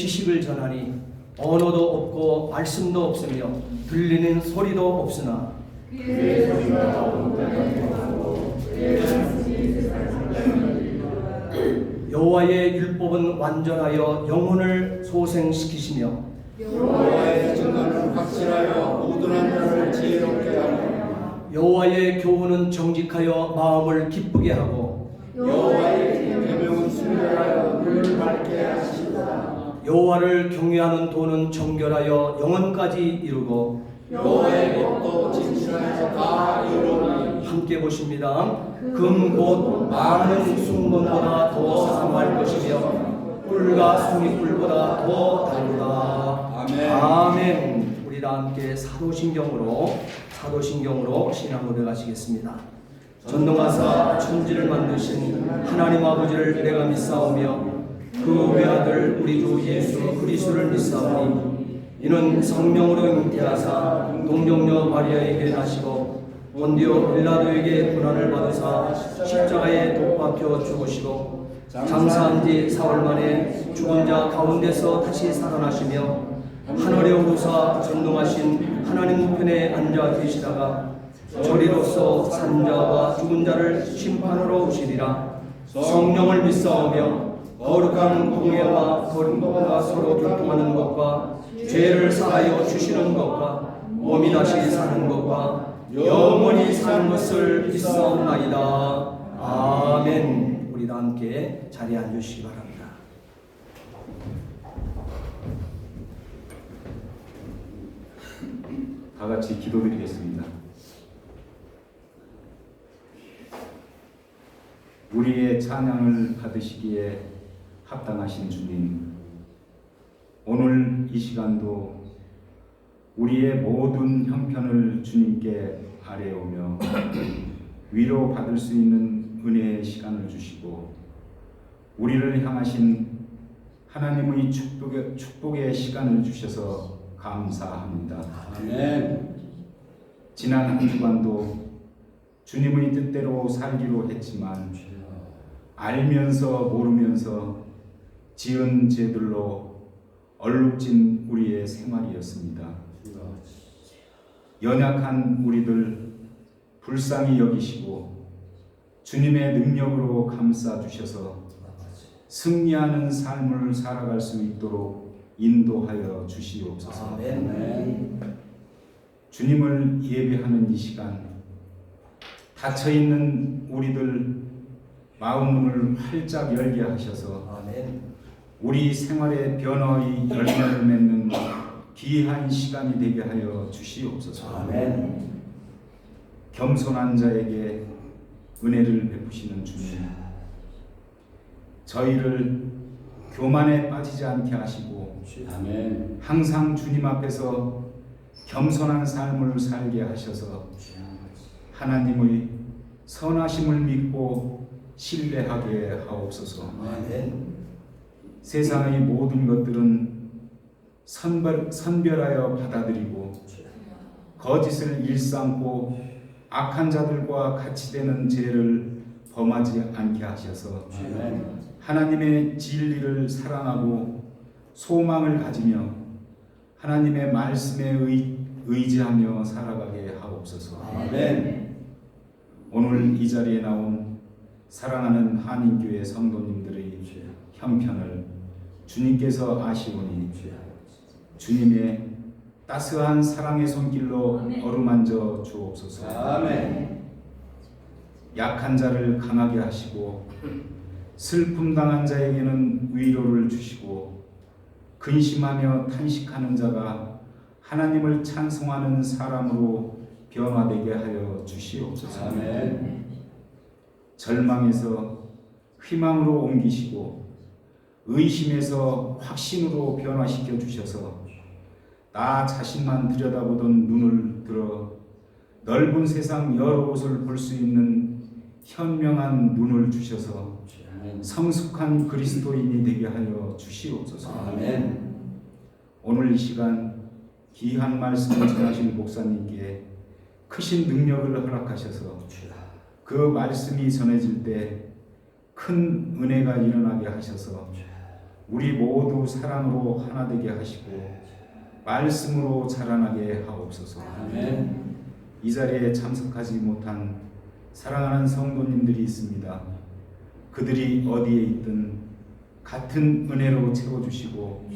지식을 전하니 언어도 없고 말씀도 없으며 들리는 소리도 없으나 그의 소리가 온갖하고 그의 말씀이 세상 여호와의 율법은 완전하여 영혼을 소생시키시며 여호와의 증거는 확실하여 모든 자를 지혜롭게 하며 여호와의 교훈은 정직하여 마음을 기쁘게 하고 여호와의 계명은 순결하여 눈을 밝게 하시도다. 여호와를 경외하는 도는 정결하여 영원까지 이루고 여호와의 법도 진실하여 다 이루니 함께 보십니다. 금 곧 많은 순금보다 더 상할 것이며 꿀과 송이꿀보다 더 달다. 아멘. 우리 다 함께 사도신경으로 신앙 고백하시겠습니다. 전능하사 천지를 만드신 하나님 아버지를 내가 믿사오며 그 외아들 우리 주 예수 그리스도를 믿사오니 이는 성령으로 잉태하사 동정녀 마리아에게 나시고 본디오 빌라도에게 고난을 받으사 십자가에 독박혀 죽으시고 장사한 지 사흘 만에 죽은 자 가운데서 다시 살아나시며 하늘에 오르사 전능하신 하나님 우편에 앉아 계시다가 저리로서 산자와 죽은 자를 심판하러 오시리라. 성령을 믿사오며 거룩한 공예와 거룩과 서로 교통하는 것과 죄를 사하여 주시는 것과 몸이 다시 사는 것과 영원히 사는 것을 믿사옵나이다. 아멘. 우리 다 함께 자리에 앉으시기 바랍니다. 다 같이 기도드리겠습니다. 우리의 찬양을 받으시기에 합당하신 주님, 오늘 이 시간도 우리의 모든 형편을 주님께 아뢰오며 위로받을 수 있는 은혜의 시간을 주시고 우리를 향하신 하나님의 축복의 시간을 주셔서 감사합니다. 아멘. 지난 한 주간도 주님의 뜻대로 살기로 했지만 알면서 모르면서 지은 죄들로 얼룩진 우리의 생활이었습니다. 연약한 우리들 불쌍히 여기시고 주님의 능력으로 감싸주셔서 승리하는 삶을 살아갈 수 있도록 인도하여 주시옵소서. 아멘. 주님을 예배하는 이 시간, 닫혀있는 우리들 마음문을 활짝 열게 하셔서 아멘. 우리 생활의 변화의 열매를 맺는 귀한 시간이 되게 하여 주시옵소서. 아멘. 겸손한 자에게 은혜를 베푸시는 주님, 저희를 교만에 빠지지 않게 하시고 아멘. 항상 주님 앞에서 겸손한 삶을 살게 하셔서 하나님의 선하심을 믿고 신뢰하게 하옵소서. 아멘. 세상의 모든 것들은 선별하여 받아들이고 거짓을 일삼고 악한 자들과 같이 되는 죄를 범하지 않게 하셔서 아멘. 하나님의 진리를 사랑하고 소망을 가지며 하나님의 말씀에 의지하며 살아가게 하옵소서. 아멘. 오늘 이 자리에 나온 사랑하는 한인교회 성도님들의 형편을 주님께서 아시오니 주님의 따스한 사랑의 손길로 어루만져 주옵소서. 아멘. 약한 자를 강하게 하시고 슬픔 당한 자에게는 위로를 주시고 근심하며 탄식하는 자가 하나님을 찬송하는 사람으로 변화되게 하여 주시옵소서. 아멘. 절망에서 희망으로 옮기시고 의심에서 확신으로 변화시켜 주셔서 나 자신만 들여다보던 눈을 들어 넓은 세상 여러 곳을 볼 수 있는 현명한 눈을 주셔서 성숙한 그리스도인이 되게 하여 주시옵소서. 아멘. 오늘 이 시간 귀한 말씀을 전하신 목사님께 크신 능력을 허락하셔서 그 말씀이 전해질 때 큰 은혜가 일어나게 하셔서 우리 모두 사랑으로 하나 되게 하시고 말씀으로 자라나게 하옵소서. 아멘. 이 자리에 참석하지 못한 사랑하는 성도님들이 있습니다. 그들이 어디에 있든 같은 은혜로 채워주시고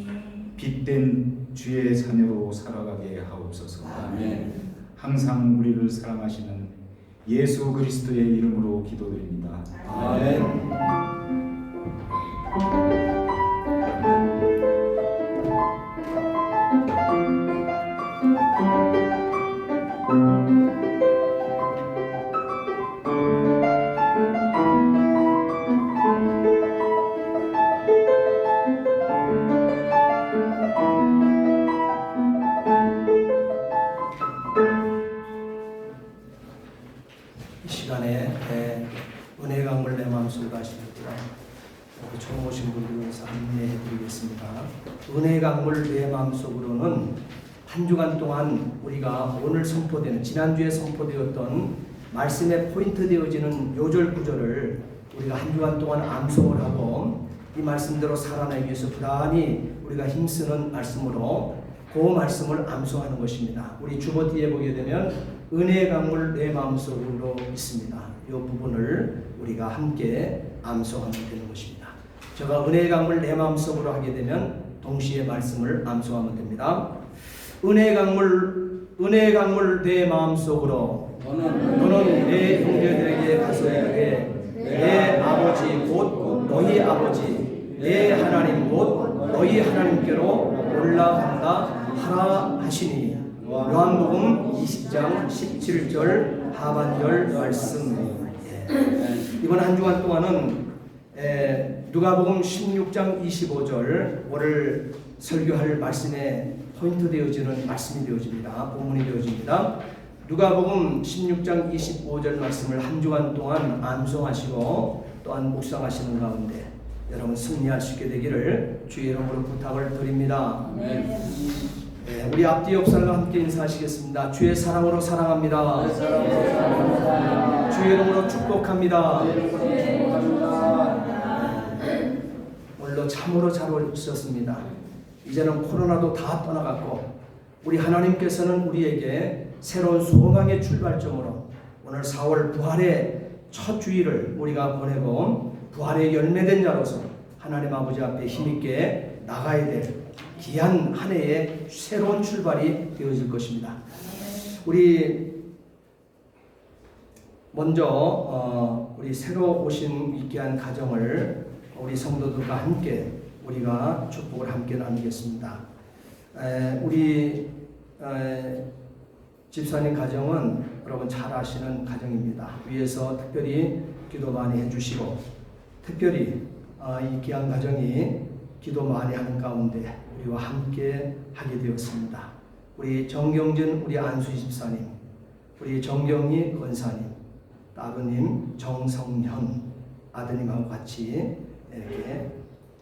빛된 주의 자녀로 살아가게 하옵소서. 아멘. 항상 우리를 사랑하시는 예수 그리스도의 이름으로 기도드립니다. 아멘. 이 시간에 은혜 강물 내 마음속으로 하시는 처음 오신 분들 위해서 안내해 드리겠습니다. 은혜 강물 내 마음속으로는 한 주간 동안 우리가 오늘 선포되는 지난주에 선포되었던 말씀에 포인트 되어지는 요절 구절을 우리가 한 주간 동안 암송을 하고 이 말씀대로 살아나기 위해서 부단히 우리가 힘쓰는 말씀으로 그 말씀을 암송하는 것입니다. 우리 주보 뒤에 보게 되면 은혜 강물 내 마음속으로 있습니다. 이 부분을 우리가 함께 암송하면 되는 것입니다. 제가 은혜 강물 내 마음속으로 하게 되면 동시에 말씀을 암송하면 됩니다. 은혜 강물 내 마음속으로 너는 내 형제들에게 가서 이르되 내 아버지 곧 너희 아버지 내 하나님 곧 너희 하나님께로 올라간다 하라 하시니 요한복음 20장 17절 하반절 말씀. 이번 한 주간 동안은 누가복음 16장 25절 오늘 설교할 말씀에 포인트 되어지는 말씀이 되어집니다. 본문이 되어집니다. 누가복음 16장 25절 말씀을 한 주간 동안 암송하시고 또한 묵상하시는 가운데 여러분 승리할 수 있게 되기를 주의 이름으로 부탁을 드립니다. 우리 앞뒤 옆사람과 함께 인사하시겠습니다. 주의 사랑으로 사랑합니다. 주의 이름으로 축복합니다. 오늘도 참으로 잘 오셨습니다. 이제는 코로나도 다 떠나갔고 우리 하나님께서는 우리에게 새로운 소망의 출발점으로 오늘 4월 부활의 첫 주일을 우리가 보내고 부활의 열매된 자로서 하나님 아버지 앞에 힘있게 나가야 될 귀한 한 해의 새로운 출발이 되어질 것입니다. 우리 먼저 우리 새로 오신 귀한 가정을 우리 성도들과 함께 우리가 축복을 함께 나누겠습니다. 우리 집사님 가정은 여러분 잘 아시는 가정입니다. 위에서 특별히 기도 많이 해주시고 특별히 이 귀한 가정이 기도 많이 하는 가운데 우리와 함께 하게 되었습니다. 우리 정경진 우리 안수희 집사님, 우리 정경희 권사님, 아버님 정성현 아드님하고 같이 이렇게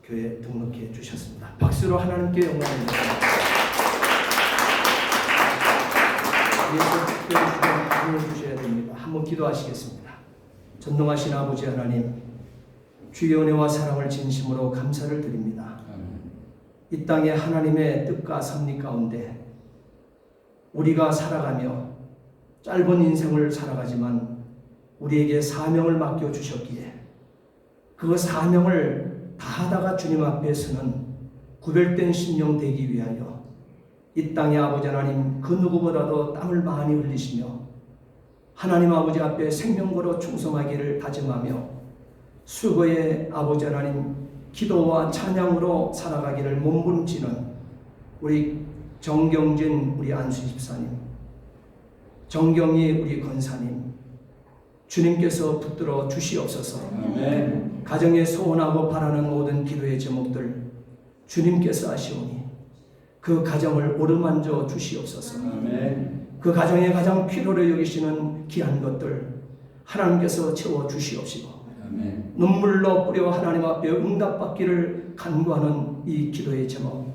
교회 등록해 주셨습니다. 박수로 하나님께 영광을 드립니다. 위에서 특별히 기도해 주셔야 됩니다. 한번 기도하시겠습니다. 전능하신 아버지 하나님, 주의 은혜와 사랑을 진심으로 감사를 드립니다. 이 땅에 하나님의 뜻과 섭리 가운데 우리가 살아가며 짧은 인생을 살아가지만 우리에게 사명을 맡겨주셨기에 그 사명을 다하다가 주님 앞에 서는 구별된 심령 되기 위하여 이 땅의 아버지 하나님 그 누구보다도 땀을 많이 흘리시며 하나님 아버지 앞에 생명 걸어 충성하기를 다짐하며 수고의 아버지 하나님 기도와 찬양으로 살아가기를 몸부림치는 우리 정경진 우리 안수 집사님, 정경희 우리 권사님, 주님께서 붙들어 주시옵소서. 아멘. 가정에 소원하고 바라는 모든 기도의 제목들 주님께서 하시오니 그 가정을 오르만져 주시옵소서. 아멘. 그 가정에 가장 필요로 여기시는 귀한 것들 하나님께서 채워 주시옵시고 아멘. 눈물로 뿌려 하나님 앞에 응답받기를 간구하는 이 기도의 제목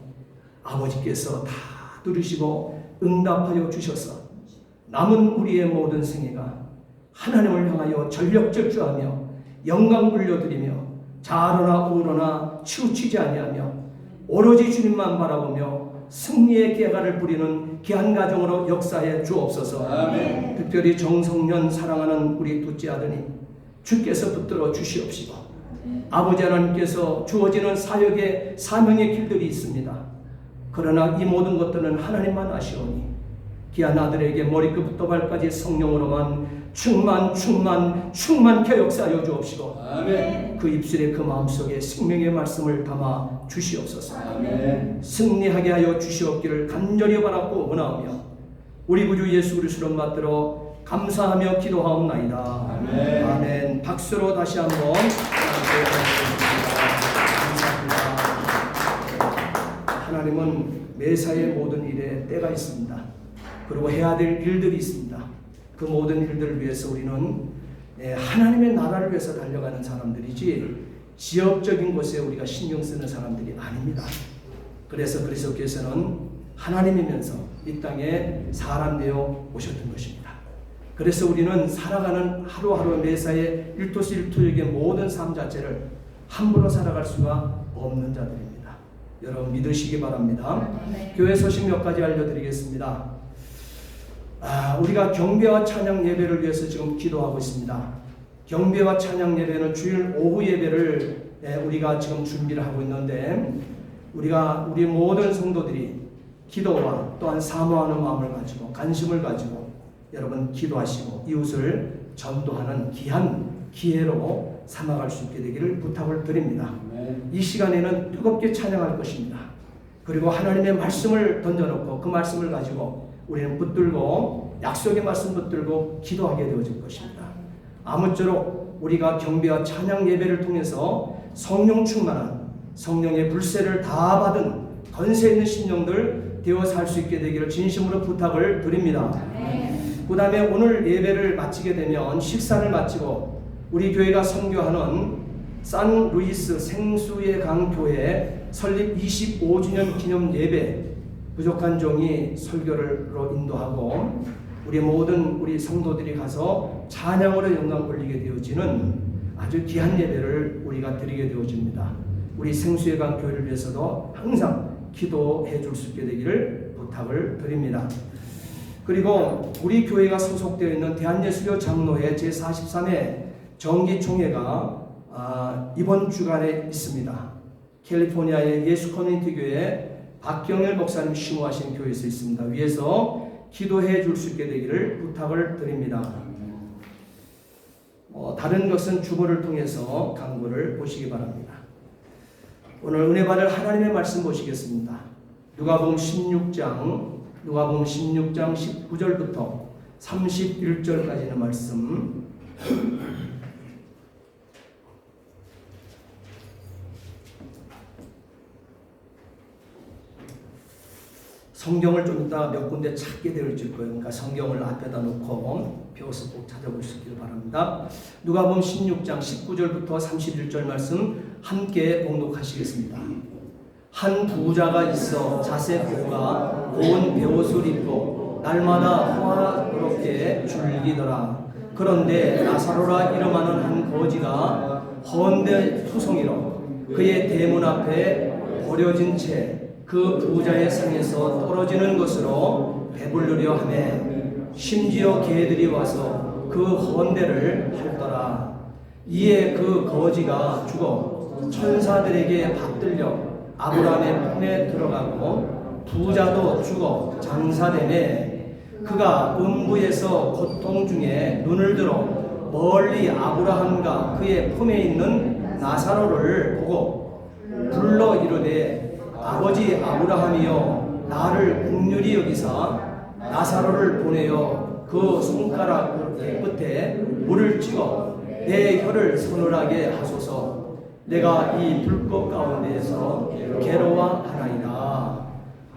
아버지께서 다 들으시고 응답하여 주셔서 남은 우리의 모든 생애가 하나님을 향하여 전력질주하며 영광 불려드리며 좌로나 우로나 치우치지 아니하며 오로지 주님만 바라보며 승리의 깨가를 부리는 귀한 가정으로 역사해 주옵소서. 아멘. 특별히 정성년 사랑하는 우리 둘째 아드님 주께서 붙들어 주시옵시고, 아버지 하나님께서 주어지는 사역의 사명의 길들이 있습니다. 그러나 이 모든 것들은 하나님만 아시오니 귀한 아들에게 머리끝부터 발까지 성령으로만 충만케 역사하여 주옵시고, 아멘. 그 입술에 그 마음속에 생명의 말씀을 담아 주시옵소서. 아멘. 승리하게 하여 주시옵기를 간절히 바라고 원하오며 우리 구주 예수 그리스도를 받들어 감사하며 기도하옵나이다. 아멘. 아멘. 박수로 다시 한번 감사합니다. 하나님은 매사의 모든 일에 때가 있습니다. 그리고 해야 될 일들이 있습니다. 그 모든 일들을 위해서 우리는 하나님의 나라를 위해서 달려가는 사람들이지 지역적인 곳에 우리가 신경 쓰는 사람들이 아닙니다. 그래서 그리스도께서는 하나님이면서 이 땅에 사람 되어 오셨던 것입니다. 그래서 우리는 살아가는 하루하루 매사의 일토일토역의 모든 삶 자체를 함부로 살아갈 수가 없는 자들입니다. 여러분 믿으시기 바랍니다. 교회 소식 몇 가지 알려드리겠습니다. 우리가 경배와 찬양 예배를 위해서 지금 기도하고 있습니다. 경배와 찬양 예배는 주일 오후 예배를 우리가 지금 준비를 하고 있는데, 우리 모든 성도들이 기도와 또한 사모하는 마음을 가지고 관심을 가지고 여러분 기도하시고 이웃을 전도하는 귀한 기회로 삼아갈 수 있게 되기를 부탁을 드립니다. 이 시간에는 뜨겁게 찬양할 것입니다. 그리고 하나님의 말씀을 던져놓고 그 말씀을 가지고 우리는 붙들고 약속의 말씀 붙들고 기도하게 되어질 것입니다. 아무쪼록 우리가 경배와 찬양 예배를 통해서 성령 충만한 성령의 불세를 다 받은 권세 있는 신령들 되어 살 수 있게 되기를 진심으로 부탁을 드립니다. 그 다음에 오늘 예배를 마치게 되면 식사를 마치고 우리 교회가 선교하는 산루이스 생수의 강 교회 설립 25주년 기념 예배 부족한 종이 설교로 인도하고 우리 모든 우리 성도들이 가서 찬양으로 영광 올리게 되어지는 아주 귀한 예배를 우리가 드리게 되어집니다. 우리 생수의 강 교회를 위해서도 항상 기도해 줄 수 있게 되기를 부탁을 드립니다. 그리고 우리 교회가 소속되어 있는 대한예수교 장로회 제43회 정기총회가 이번 주간에 있습니다. 캘리포니아의 예수 커뮤니티 교회 박경일 목사님 심호하신 교회에서 있습니다. 위에서 기도해 줄 수 있게 되기를 부탁을 드립니다. 다른 것은 주보를 통해서 광고를 보시기 바랍니다. 오늘 은혜 받을 하나님의 말씀 보시겠습니다. 누가복음 16장 19절부터 31절까지의 말씀. 성경을 좀 이따 몇 군데 찾게 될 거예요. 그러니까 성경을 앞에다 놓고 배워서 꼭 찾아볼 수 있기를 바랍니다. 누가복음 16장 19절부터 31절 말씀 함께 봉독하시겠습니다. 한 부자가 있어 자색 고가 고운 베옷을 입고 날마다 호화롭게 즐기더라. 그런데 나사로라 이름하는 한 거지가 헌데 투성이로 그의 대문 앞에 버려진 채 그 부자의 상에서 떨어지는 것으로 배부르려 하매 심지어 개들이 와서 그 헌데를 핥더라. 이에 그 거지가 죽어 천사들에게 받들려 아브라함의 품에 들어가고 부자도 죽어 장사되매 그가 음부에서 고통 중에 눈을 들어 멀리 아브라함과 그의 품에 있는 나사로를 보고 불러 이르되 아버지 아브라함이여 나를 긍휼히 여기사 나사로를 보내어 그 손가락 끝에 물을 찍어 내 혀를 서늘하게 하소서. 내가 이 불꽃 가운데에서 괴로워하나이다.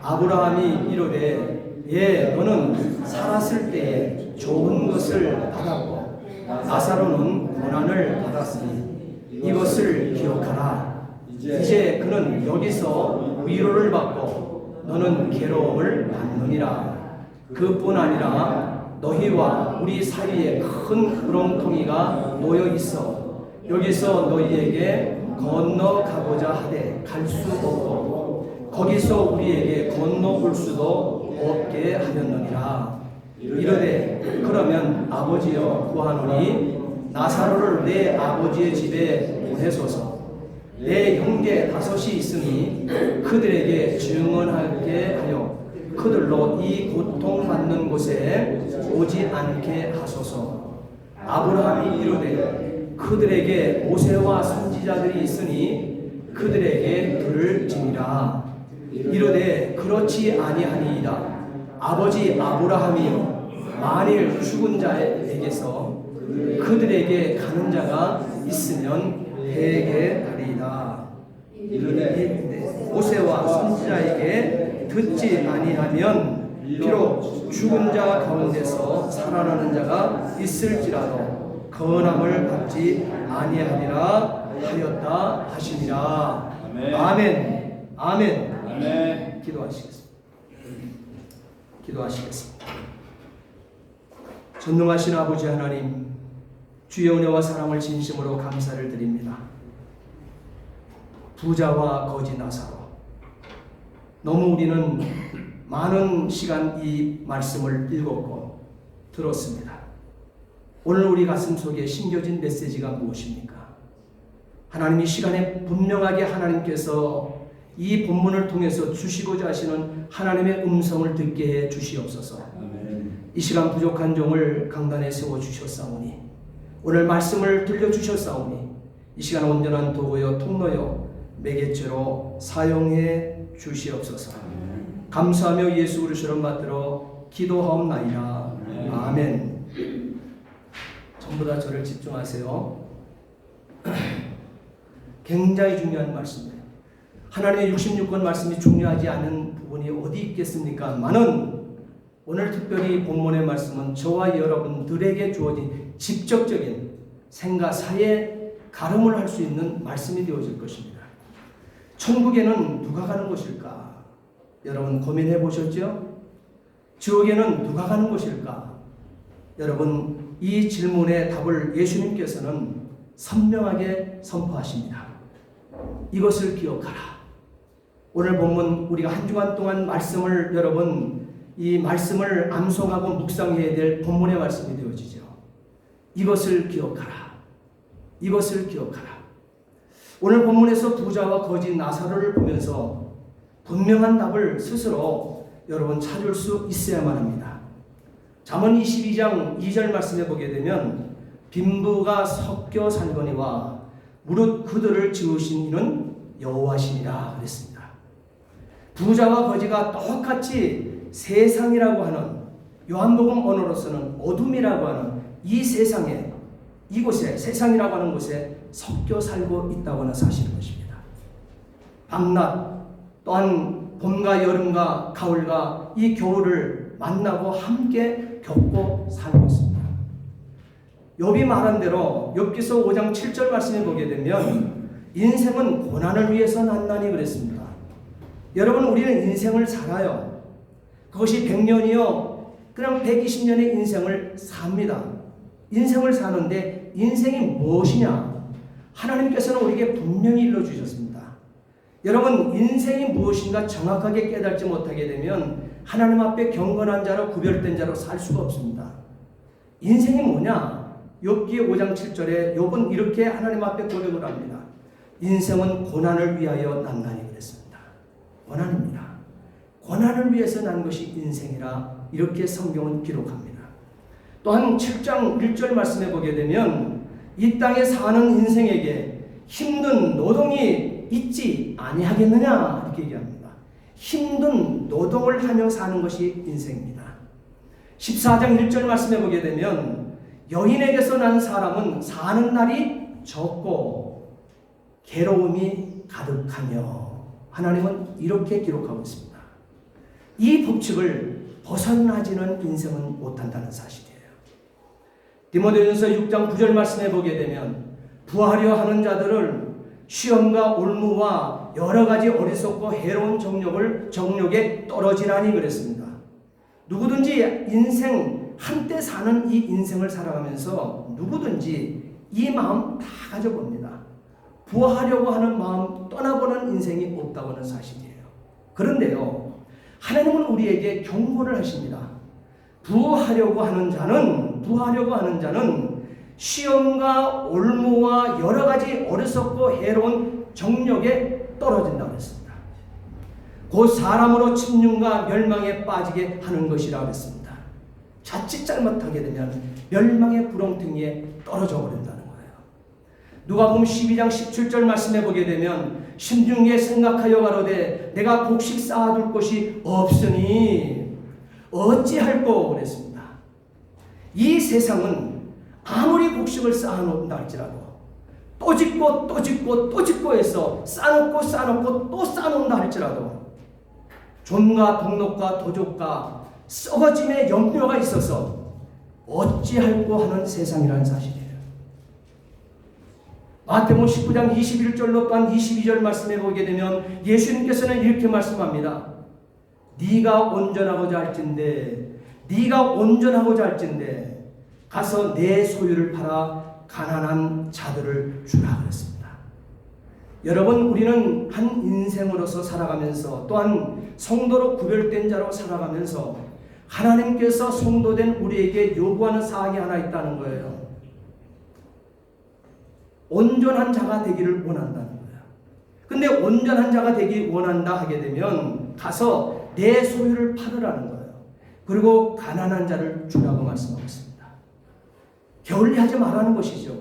아브라함이 이르되 예 너는 살았을 때에 좋은 것을 받았고 나사로는 고난을 받았으니 이것을 기억하라. 이제 그는 여기서 위로를 받고 너는 괴로움을 받느니라. 그뿐 아니라 너희와 우리 사이에 큰 구렁텅이가 놓여 있어 여기서 너희에게 건너가고자 하되 갈 수 없고 거기서 우리에게 건너올 수도 없게 하였느니라. 이르되 그러면 아버지여 구하노니 나사로를 내 아버지의 집에 보내소서. 내 형제 5이 있으니 그들에게 증언하게 하여 그들로 이 고통받는 곳에 오지 않게 하소서. 아브라함이 이르되 그들에게 모세와 선지자들이 있으니 그들에게 들을지니라. 이르되 그렇지 아니하니이다. 아버지 아브라함이여 만일 죽은 자에게서 그들에게 가는 자가 있으면 회개하리이다. 이르되 모세와 선지자에게 듣지 아니하면 비록 죽은 자 가운데서 살아나는 자가 있을지라도 건함을 받지 아니하리라 하였다 하시니라. 아멘. 아멘. 아멘. 기도하시겠습니다. 기도하시겠습니다. 전능하신 아버지 하나님, 주의 은혜와 사랑을 진심으로 감사를 드립니다. 부자와 거지 나사로, 너무 우리는 많은 시간 이 말씀을 읽었고 들었습니다. 오늘 우리 가슴 속에 심겨진 메시지가 무엇입니까? 하나님이 시간에 분명하게 하나님께서 이 본문을 통해서 주시고자 하시는 하나님의 음성을 듣게 해 주시옵소서. 아멘. 이 시간 부족한 종을 강단에 세워 주셨사오니 오늘 말씀을 들려주셨사오니 이 시간 온전한 도구요 통로요 매개체로 사용해 주시옵소서. 감사하며 예수 그리스도를 받들어 기도하옵나이다. 아멘. 전부 다 저를 집중하세요. 굉장히 중요한 말씀이에요. 하나님의 66권 말씀이 중요하지 않은 부분이 어디 있겠습니까? 많은 오늘 특별히 본문의 말씀은 저와 여러분들에게 주어진 직접적인 생과 사의 가름을 할 수 있는 말씀이 되어질 것입니다. 천국에는 누가 가는 곳일까? 여러분 고민해 보셨죠? 지옥에는 누가 가는 곳일까? 여러분 이 질문의 답을 예수님께서는 선명하게 선포하십니다. 이것을 기억하라. 오늘 본문 우리가 한 주간 동안 말씀을 여러분 이 말씀을 암송하고 묵상해야 될 본문의 말씀이 되어지죠. 이것을 기억하라. 이것을 기억하라. 오늘 본문에서 부자와 거지 나사로를 보면서 분명한 답을 스스로 여러분 찾을 수 있어야만 합니다. 잠언 22장 2절 말씀에 보게 되면 빈부가 섞여 살거니와 무릇 그들을 지으신 이는 여호와시니라 그랬습니다. 부자와 거지가 똑같이 세상이라고 하는 요한복음 언어로서는 어둠이라고 하는 이 세상에 이곳에 세상이라고 하는 곳에 섞여 살고 있다고 하는 사실인 것입니다. 밤낮 또한 봄과 여름과 가을과 이 겨울을 만나고 함께 겪고 살고 있습니다. 욥이 말한 대로 욥기서 5장 7절 말씀에 보게 되면 인생은 고난을 위해서 났나니 그랬습니다. 여러분 우리는 인생을 살아요. 그것이 100년이요 그냥 120년의 인생을 삽니다. 인생을 사는데 인생이 무엇이냐? 하나님께서는 우리에게 분명히 일러주셨습니다. 여러분 인생이 무엇인가 정확하게 깨닫지 못하게 되면 하나님 앞에 경건한 자로 구별된 자로 살 수가 없습니다. 인생이 뭐냐? 욥기 5장 7절에 욥은 이렇게 하나님 앞에 고백을 합니다. 인생은 고난을 위하여 난다니 그랬습니다. 고난입니다. 고난을 위해서 난 것이 인생이라 이렇게 성경은 기록합니다. 또한 7장 1절 말씀해 보게 되면 이 땅에 사는 인생에게 힘든 노동이 있지 아니하겠느냐 이렇게 얘기합니다. 힘든 노동을 하며 사는 것이 인생입니다. 14장 1절 말씀해 보게 되면 여인에게서 난 사람은 사는 날이 적고 괴로움이 가득하며 하나님은 이렇게 기록하고 있습니다. 이 법칙을 벗어나지는 인생은 못한다는 사실이에요. 디모데전서 6장 9절 말씀해 보게 되면 부하려 하는 자들을 시험과 올무와 여러 가지 어리석고 해로운 정욕에 떨어지라니 그랬습니다. 누구든지 인생 한때 사는 이 인생을 살아가면서 누구든지 이 마음 다 가져봅니다. 부하려고 하는 마음 떠나보는 인생이 없다고 하는 사실이에요. 그런데요, 하나님은 우리에게 경고를 하십니다. 부하려고 하는 자는 시험과 올무와 여러 가지 어리석고 해로운 정력에 떨어진다고 했습니다. 곧 사람으로 침륜과 멸망에 빠지게 하는 것이라고 했습니다. 자칫 잘못하게 되면 멸망의 구렁텅이에 떨어져 버린다는 거예요. 누가복음 12장 17절 말씀해 보게 되면 심중에 생각하여 가로되 내가 곡식 쌓아둘 곳이 없으니 어찌할꼬 그랬습니다. 이 세상은 아무리 곡식을 쌓아놓는다 할지라도 또 짓고 또 짓고 또 짓고 해서 쌓아놓고 또 쌓아놓는다 할지라도 존과 동록과 도적과 썩어짐의 염려가 있어서 어찌할꼬 하는 세상이라는 사실이에요. 마태복음 19장 21절로 또한 22절 말씀해 보게 되면 예수님께서는 이렇게 말씀합니다. 네가 온전하고자 할진대 가서 내 소유를 팔아 가난한 자들을 주라 그랬습니다. 여러분, 우리는 한 인생으로서 살아가면서 또한 성도로 구별된 자로 살아가면서 하나님께서 성도된 우리에게 요구하는 사항이 하나 있다는 거예요. 온전한 자가 되기를 원한다는 거예요. 근데 온전한 자가 되기 원한다 하게 되면 가서 내 소유를 팔으라는 거예요. 그리고 가난한 자를 주라고 말씀하고 있습니다. 게을리하지 말라는 것이죠.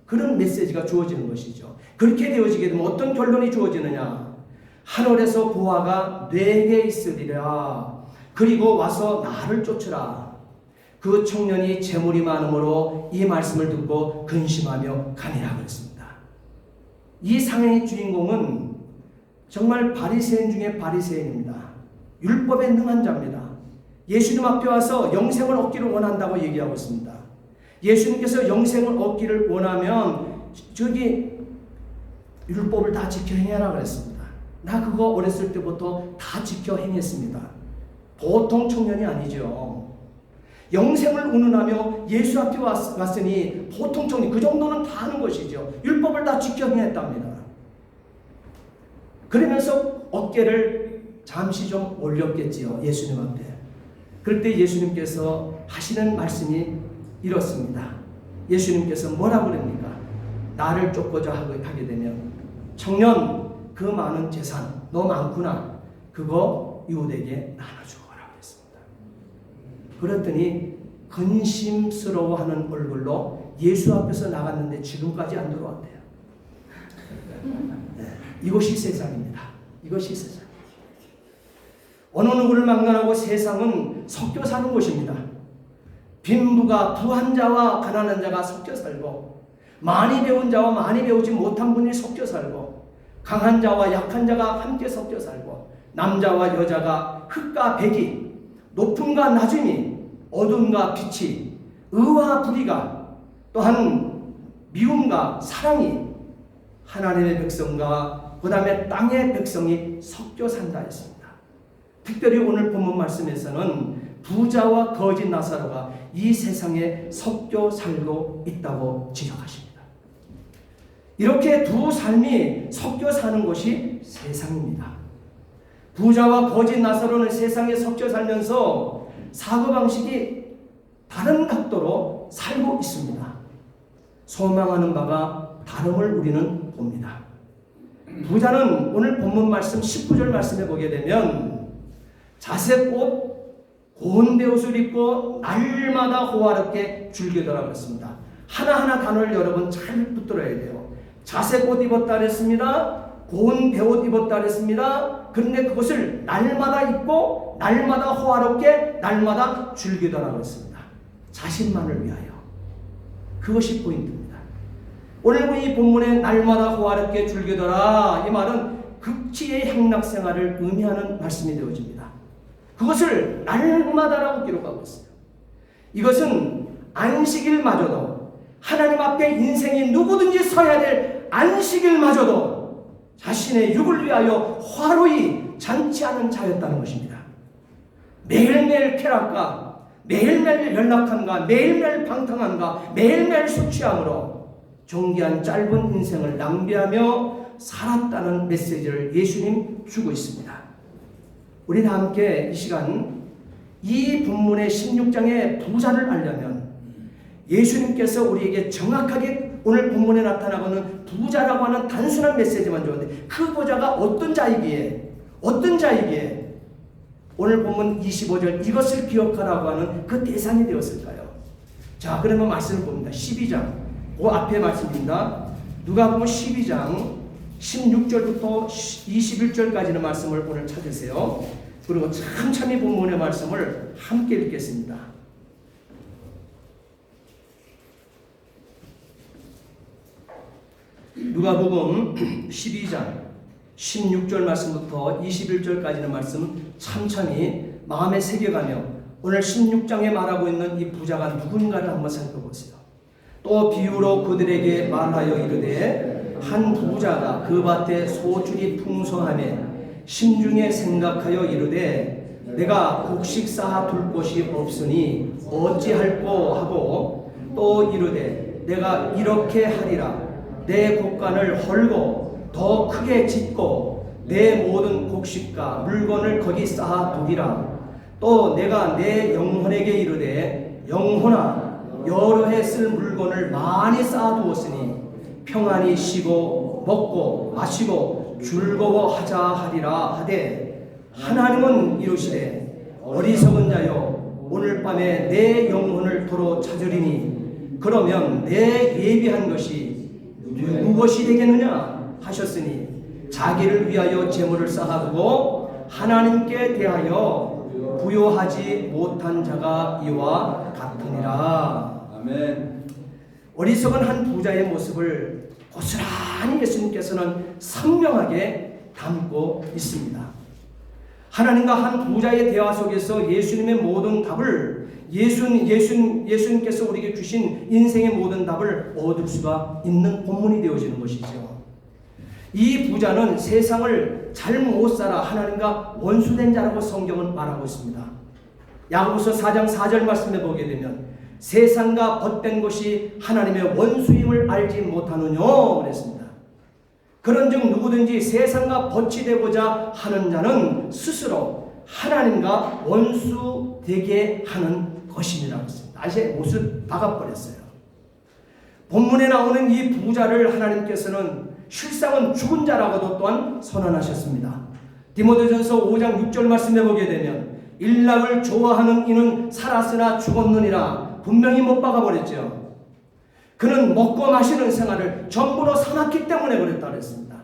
그런 메시지가 주어지는 것이죠. 그렇게 되어지게 되면 어떤 결론이 주어지느냐? 하늘에서 보화가 네게 있으리라. 그리고 와서 나를 쫓으라. 그 청년이 재물이 많으므로 이 말씀을 듣고 근심하며 가니라 그랬습니다. 이 상의 주인공은 정말 바리새인 중에 바리새인입니다. 율법에 능한 자입니다. 예수님 앞에 와서 영생을 얻기를 원한다고 얘기하고 있습니다. 예수님께서 영생을 얻기를 원하면 저기 율법을 다 지켜 행해라 그랬습니다. 나 그거 어렸을 때부터 다 지켜 행했습니다. 보통 청년이 아니죠. 영생을 운운하며 예수 앞에 왔으니 보통 청년 그 정도는 다 하는 것이죠. 율법을 다 지켜 행했답니다. 그러면서 어깨를 잠시 좀 올렸겠지요. 예수님 앞에. 그럴 때 예수님께서 하시는 말씀이 이렇습니다. 예수님께서 뭐라고 그럽니까? 나를 쫓고자 하게 되면 청년, 그 많은 재산 너 많구나. 그거 이웃에게 나눠주거라 그랬습니다. 그랬더니 근심스러워하는 얼굴로 예수 앞에서 나갔는데 지금까지 안 들어왔대요. 네, 이것이 세상입니다. 이것이 세상. 어느 누구를 막론하고 세상은 섞여 사는 곳입니다. 빈부가 부한 자와 가난한 자가 섞여 살고, 많이 배운 자와 많이 배우지 못한 분이 섞여 살고, 강한 자와 약한 자가 함께 섞여 살고, 남자와 여자가 흙과 백이, 높음과 낮음이, 어둠과 빛이, 의와 불의가, 또한 미움과 사랑이 하나님의 백성과 그 다음에 땅의 백성이 섞여 산다 했습니다. 특별히 오늘 본문 말씀에서는 부자와 거짓 나사로가 이 세상에 섞여 살고 있다고 지적하십니다. 이렇게 두 삶이 섞여 사는 것이 세상입니다. 부자와 거짓 나사로는 세상에 섞여 살면서 사고방식이 다른 각도로 살고 있습니다. 소망하는 바가 다름을 우리는 봅니다. 부자는 오늘 본문 말씀 19절 말씀에 보게 되면 자색 옷 고운 베옷을 입고 날마다 호화롭게 즐기더라고 했습니다. 하나하나 단어를 여러분 잘 붙들어야 돼요. 자색 옷 입었다 그랬습니다. 고운 베옷 입었다 그랬습니다. 그런데 그것을 날마다 입고 날마다 호화롭게 날마다 즐기더라고 했습니다. 자신만을 위하여. 그것이 포인트입니다. 오늘 이 본문에 날마다 호화롭게 즐기더라 이 말은 극치의 행락생활을 의미하는 말씀이 되어집니다. 그것을 날마다라고 기록하고 있어요. 이것은 안식일마저도 하나님 앞에 인생이 누구든지 서야 될 안식일마저도 자신의 육을 위하여 화로히 잔치하는 자였다는 것입니다. 매일매일 쾌락과 매일매일 연락함과 매일매일 방탕함과 매일매일 술 취함으로 존귀한 짧은 인생을 낭비하며 살았다는 메시지를 예수님 주고 있습니다. 우리 다 함께 이 시간 이 본문의 16장의 부자를 알려면 예수님께서 우리에게 정확하게 오늘 본문에 나타나고는 부자라고 하는 단순한 메시지만 좋은데 그 부자가 어떤 자이기에 오늘 본문 25절 이것을 기억하라고 하는 그 대상이 되었을까요? 자, 그러면 말씀을 봅니다. 12장 그 앞에 말씀입니다. 누가복음 12장 16절부터 21절까지는 말씀을 오늘 찾으세요. 그리고 참참히 본문의 말씀을 함께 읽겠습니다. 누가복음 12장 16절 말씀부터 21절까지는 말씀 참참히 마음에 새겨가며 오늘 16장에 말하고 있는 이 부자가 누군가를 한번 살펴보세요. 또 비유로 그들에게 말하여 이르되 한 부자가 그 밭에 소출이 풍성하매 심중에 생각하여 이르되 내가 곡식 쌓아 둘 곳이 없으니 어찌할꼬 하고 또 이르되 내가 이렇게 하리라 내 곡간을 헐고 더 크게 짓고 내 모든 곡식과 물건을 거기 쌓아 두리라. 또 내가 내 영혼에게 이르되 영혼아 여러 해 쓸 물건을 많이 쌓아 두었으니 평안히 쉬고 먹고 마시고 즐거워하자 하리라 하되 하나님은 이르시되 어리석은 자여 오늘 밤에 내 영혼을 도로 찾으리니 그러면 내 예비한 것이 누구 것이 되겠느냐 하셨으니 자기를 위하여 재물을 쌓아두고 하나님께 대하여 부요하지 못한 자가 이와 같으니라. 아멘. 어리석은 한 부자의 모습을 고스란히 예수님께서는 선명하게 담고 있습니다. 하나님과 한 부자의 대화 속에서 예수님의 모든 답을 예수님께서 우리에게 주신 인생의 모든 답을 얻을 수가 있는 본문이 되어지는 것이죠. 이 부자는 세상을 잘 못 살아 하나님과 원수된 자라고 성경은 말하고 있습니다. 야고보서 4장 4절 말씀에 보게 되면 세상과 벗된 것이 하나님의 원수임을 알지 못하느냐 그랬습니다. 그런즉 누구든지 세상과 벗이 되고자 하는 자는 스스로 하나님과 원수 되게 하는 것이니라 했습니다. 아시에 못을 박아버렸어요. 본문에 나오는 이 부자를 하나님께서는 실상은 죽은 자라고도 또한 선언하셨습니다. 디모데전서 5장 6절 말씀에 보게 되면 일락을 좋아하는 이는 살았으나 죽었느니라 분명히 못 박아버렸죠. 그는 먹고 마시는 생활을 전부로 삼았기 때문에 그랬다 그랬습니다.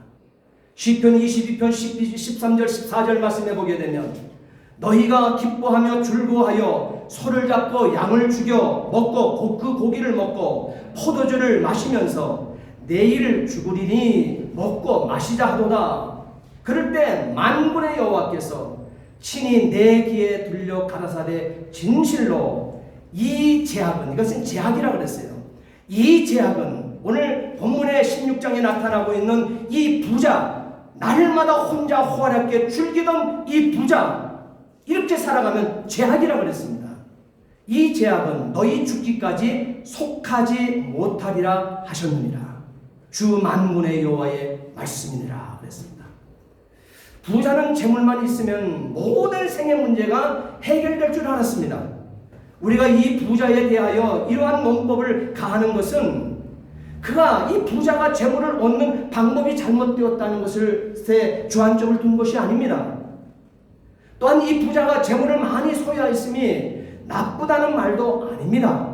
시편 22편 13절 14절 말씀에 보게 되면 너희가 기뻐하며 즐거워하여 소를 잡고 양을 죽여 먹고 그 고기를 먹고 포도주를 마시면서 내일 죽으리니 먹고 마시자 하도다. 그럴 때 만군의 여호와께서 친히 내 귀에 들려 가라사대 진실로 이 제약은 이것은 제약이라고 그랬어요. 이 제약은 오늘 본문의 16장에 나타나고 있는 이 부자 날마다 혼자 호화롭게 즐기던 이 부자 이렇게 살아가면 제약이라고 그랬습니다. 이 제약은 너희 죽기까지 속하지 못하리라 하셨느니라. 주 만군의 여호와의 말씀이니라 그랬습니다. 부자는 재물만 있으면 모든 생의 문제가 해결될 줄 알았습니다. 우리가 이 부자에 대하여 이러한 논법을 가하는 것은 그가 이 부자가 재물을 얻는 방법이 잘못되었다는 것을 주안점을 둔 것이 아닙니다. 또한 이 부자가 재물을 많이 소유하였음이 나쁘다는 말도 아닙니다.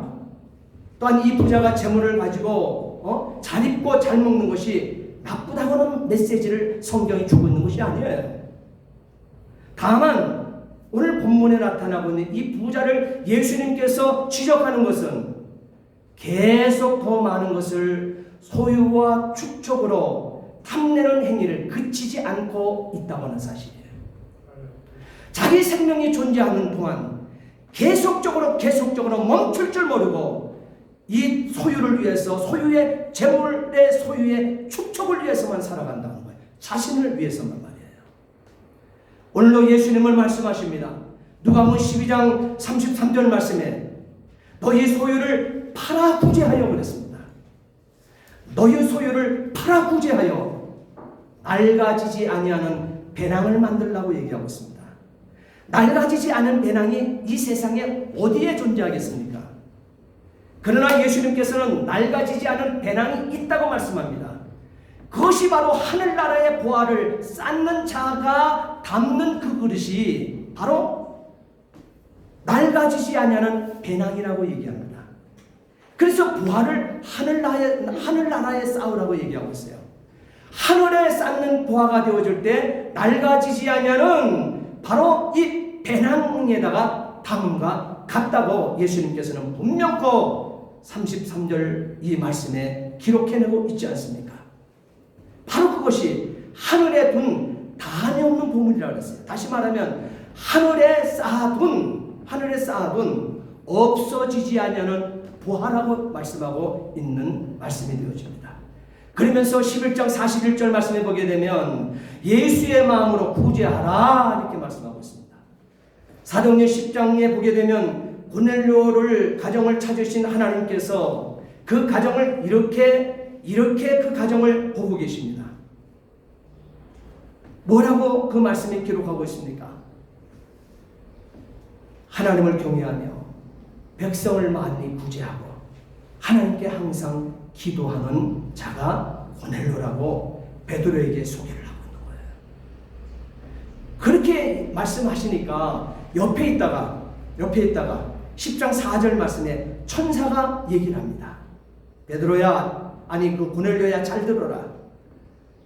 또한 이 부자가 재물을 가지고 잘 입고 잘 먹는 것이 나쁘다고는 메시지를 성경이 주고 있는 것이 아니에요. 다만 오늘 본문에 나타나고 있는 이 부자를 예수님께서 지적하는 것은 계속 더 많은 것을 소유와 축적으로 탐내는 행위를 그치지 않고 있다고 하는 사실이에요. 자기 생명이 존재하는 동안 계속적으로 멈출 줄 모르고 이 소유를 위해서 소유의 재물의 소유의 축적을 위해서만 살아간다는 거예요. 자신을 위해서만 말이에요. 오늘도 예수님을 말씀하십니다. 누가복음 12장 33절 말씀에 너희 소유를 팔아 구제하여 그랬습니다. 너희 소유를 팔아 구제하여 낡아지지 아니하는 배낭을 만들라고 얘기하고 있습니다. 낡아지지 않은 배낭이 이 세상에 어디에 존재하겠습니까? 그러나 예수님께서는 낡아지지 않은 배낭이 있다고 말씀합니다. 그것이 바로 하늘나라의 보화를 쌓는 자가 담는 그 그릇이 바로 낡아지지 아니하는 배낭이라고 얘기합니다. 그래서 보화를 하늘나라에 쌓으라고 얘기하고 있어요. 하늘에 쌓는 보화가 되어질 때 낡아지지 아니하는 바로 이 배낭에다가 담음과 같다고 예수님께서는 분명코 33절 이 말씀에 기록해내고 있지 않습니까? 바로 그것이 하늘에 둔 단이 없는 보물이라고 했어요. 다시 말하면 하늘에 쌓아둔 없어지지 아니하는 보화라고 말씀하고 있는 말씀이 되어집니다. 그러면서 11장 41절 말씀에 보게 되면 예수의 마음으로 구제하라 이렇게 말씀하고 있습니다. 사도행전 10장에 보게 되면 고넬료를 가정을 찾으신 하나님께서 그 가정을 이렇게 그 가정을 보고 계십니다. 뭐라고 그 말씀에 기록하고 있습니까? 하나님을 경외하며 백성을 많이 구제하고 하나님께 항상 기도하는 자가 고넬료라고 베드로에게 소개를 하고 있는 거예요. 그렇게 말씀하시니까 옆에 있다가 10장 4절 말씀에 천사가 얘기를 합니다. 베드로야, 아니 그 고넬료야, 잘 들어라.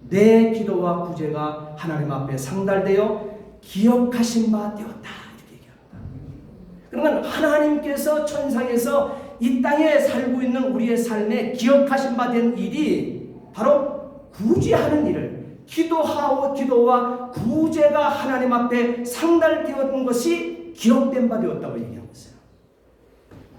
내 기도와 구제가 하나님 앞에 상달되어 기억하신 바 되었다. 이렇게 얘기합니다. 그러면 하나님께서 천상에서 이 땅에 살고 있는 우리의 삶에 기억하신 바 된 일이 바로 구제하는 일을, 기도와 구제가 하나님 앞에 상달되었던 것이 기억된 바 되었다고 얘기하고 있어요.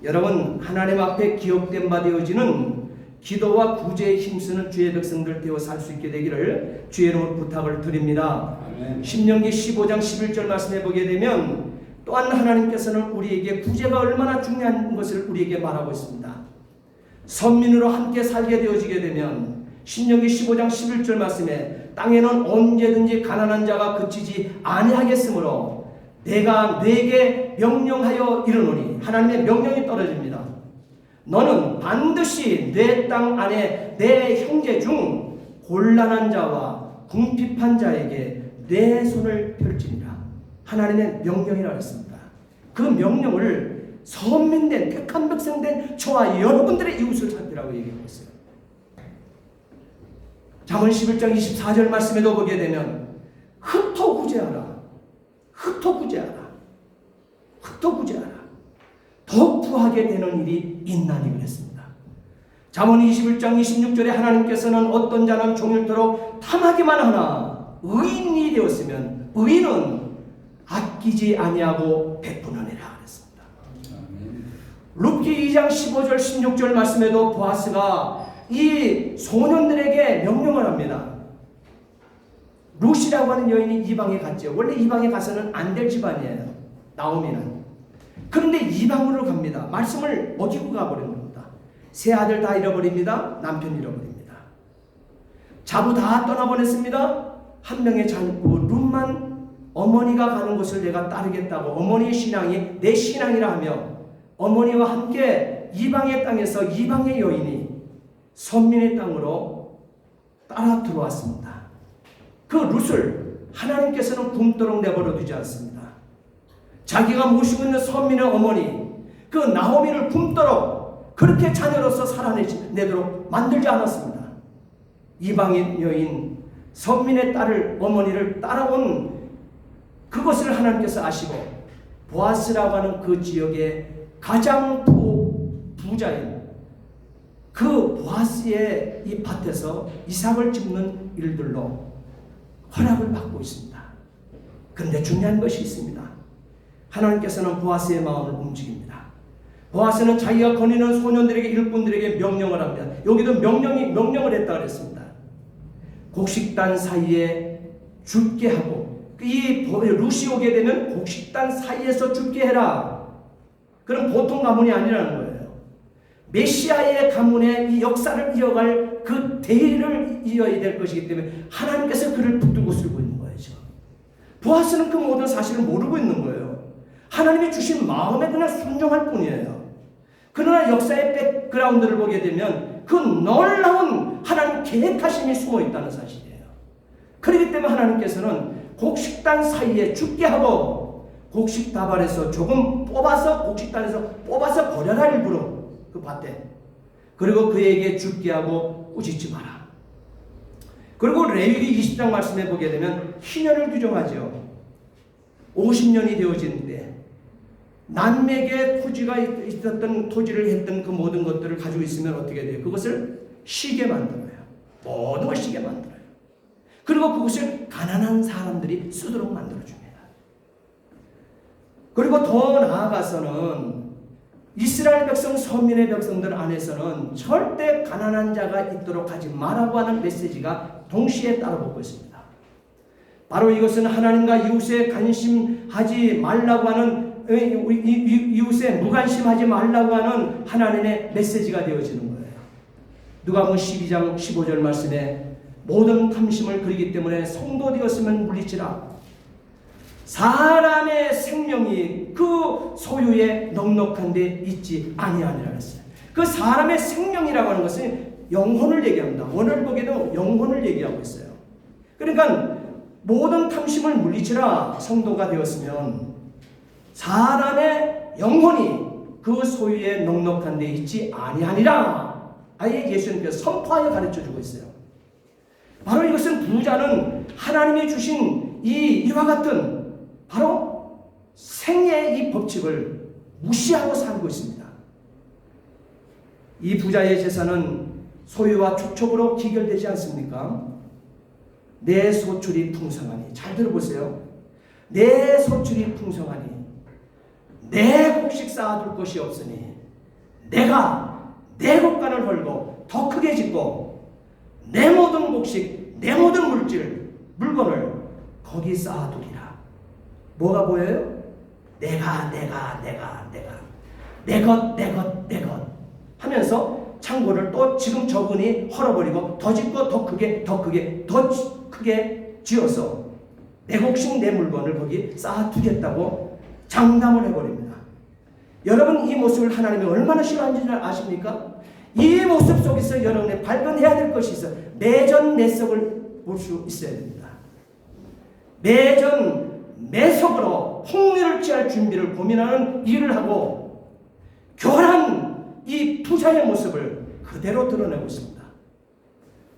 여러분, 하나님 앞에 기억된 바 되어지는 기도와 구제에 힘쓰는 주의 백성들 되어 살 수 있게 되기를 주의 이름으로 부탁을 드립니다. 아멘. 신명기 15장 11절 말씀해 보게 되면 또한 하나님께서는 우리에게 구제가 얼마나 중요한 것을 우리에게 말하고 있습니다. 선민으로 함께 살게 되어지게 되면 신명기 15장 11절 말씀에 땅에는 언제든지 가난한 자가 그치지 아니하겠으므로 내가 네게 명령하여 이르노니, 하나님의 명령이 떨어집니다. 너는 반드시 내 땅 안에 내 형제 중 곤란한 자와 궁핍한 자에게 내 손을 펼치니라. 하나님의 명령이라고 했습니다. 그 명령을 선민된 택한 백성된 저와 여러분들의 이웃을 살피라고 얘기하고 있어요. 잠언 11장 24절 말씀에도 보게 되면 흩어 구제하라. 더 구하게 되는 일이 있나니 그랬습니다. 잠언 21장 26절에 하나님께서는 어떤 자는 종일토록 탐하기만 하나 의인이 되었으면 의인은 아끼지 아니하고 베푸느니라 그랬습니다. 룻기 2장 15절 16절 말씀에도 보아스가 이 소년들에게 명령을 합니다. 룻이라고 하는 여인이 이방에 갔죠. 원래 이방에 가서는 안 될 집안이에요. 나오미는. 그런데 이방으로 갑니다. 말씀을 어기고 가버린 겁니다. 세 아들 다 잃어버립니다. 남편 잃어버립니다. 자부 다 떠나보냈습니다. 한 명의 자부 룻만 어머니가 가는 곳을 내가 따르겠다고, 어머니의 신앙이 내 신앙이라 하며 어머니와 함께 이방의 땅에서 이방의 여인이 선민의 땅으로 따라 들어왔습니다. 그 룻을 하나님께서는 굶도록 내버려 두지 않습니다. 자기가 모시고 있는 선민의 어머니 그 나오미를 굶도록 그렇게 자녀로서 살아내도록 만들지 않았습니다. 이방인 여인 선민의 딸을, 어머니를 따라온 그것을 하나님께서 아시고 보아스라고 하는 그 지역의 가장 부자인 그 보아스의 이 밭에서 이삭을 짚는 일들로 허락을 받고 있습니다. 그런데 중요한 것이 있습니다. 하나님께서는 보아스의 마음을 움직입니다. 보아스는 자기가 거느리는 소년들에게, 일꾼들에게 명령을 합니다. 여기도 명령을 했다 그랬습니다. 곡식단 사이에 죽게 하고, 이 룻이 오게 되면 곡식단 사이에서 죽게 해라. 그럼 보통 가문이 아니라는 거예요. 메시아의 가문의 이 역사를 이어갈 그 대의를 이어야 될 것이기 때문에 하나님께서 그를 붙들고 쓰고 있는 거죠. 보아스는 그 모든 사실을 모르고 있는 거예요. 하나님이 주신 마음에 그냥 순종할 뿐이에요. 그러나 역사의 백그라운드를 보게 되면 그 놀라운 하나님 계획하심이 숨어 있다는 사실이에요. 그렇기 때문에 하나님께서는 곡식단 사이에 죽게 하고 곡식다발에서 조금 뽑아서 곡식단에서 뽑아서 버려라 일부러 그 밭에. 그리고 그에게 죽게 하고 꾸짖지 마라. 그리고 레위기 20장 말씀해 보게 되면 희년을 규정하죠. 50년이 되어진 때 남에게 토지가 있었던 토지를 했던 그 모든 것들을 가지고 있으면 어떻게 돼요? 그것을 쉬게 만들어요. 모든 걸 쉬게 만들어요. 그리고 그것을 가난한 사람들이 쓰도록 만들어줍니다. 그리고 더 나아가서는 이스라엘 백성, 선민의 백성들 안에서는 절대 가난한 자가 있도록 하지 말라고 하는 메시지가 동시에 따라붙고 있습니다. 바로 이것은 하나님과 이웃에 관심하지 말라고 하는, 이웃에 무관심하지 말라고 하는 하나님의 메시지가 되어지는 거예요. 누가복음 12장 15절 말씀에 모든 탐심을 그리기 때문에 성도 되었으면 물리치라. 사람의 생명이 그 소유에 넉넉한 데 있지 아니하니라 했어요. 그 사람의 생명이라고 하는 것은 영혼을 얘기합니다. 오늘 보기에도 영혼을 얘기하고 있어요. 그러니까 모든 탐심을 물리치라. 성도가 되었으면 사람의 영혼이 그 소유에 넉넉한 데 있지 아니하니라. 아예 예수님께서 선포하여 가르쳐주고 있어요. 바로 이것은 부자는 하나님이 주신 이와 같은 바로 생애의 이 법칙을 무시하고 살고 있습니다. 이 부자의 재산은 소유와 축적으로 기결되지 않습니까? 내 소출이 풍성하니, 잘 들어보세요. 내 소출이 풍성하니 내 곡식 쌓아둘 것이 없으니 내가 내 곡간을 헐고 더 크게 짓고 내 모든 곡식, 내 모든 물건을 거기 쌓아두리라. 뭐가 보여요? 내 것 하면서 창고를 또 지금 적은이 헐어버리고 더 짓고 더 크게 지어서 내 곡식 내 물건을 거기 쌓아두겠다고 장담을 해버립니다. 여러분, 이 모습을 하나님이 얼마나 싫어하는지 아십니까? 이 모습 속에서 여러분이 발견해야 될 것이 있어요. 매전매석을 볼 수 있어야 됩니다. 매석으로 폭리를 취할 준비를 고민하는 일을 하고 교활한 이 부자의 모습을 그대로 드러내고 있습니다.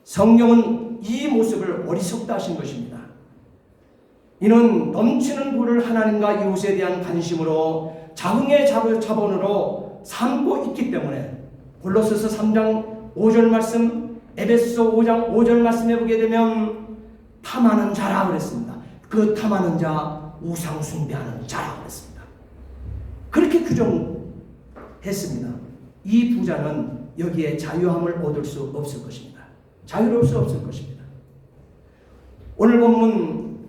성경은 이 모습을 어리석다 하신 것입니다. 이는 넘치는 부를 하나님과 이웃에 대한 관심으로 자궁의 자본으로 삼고 있기 때문에 골로새서 3장 5절 말씀, 에베소서 5장 5절 말씀해 보게 되면 탐하는 자라 그랬습니다. 그 탐하는 자, 우상 숭배하는 자라 그랬습니다. 그렇게 규정했습니다. 이 부자는 여기에 자유함을 얻을 수 없을 것입니다. 자유로울 수 없을 것입니다. 오늘 본문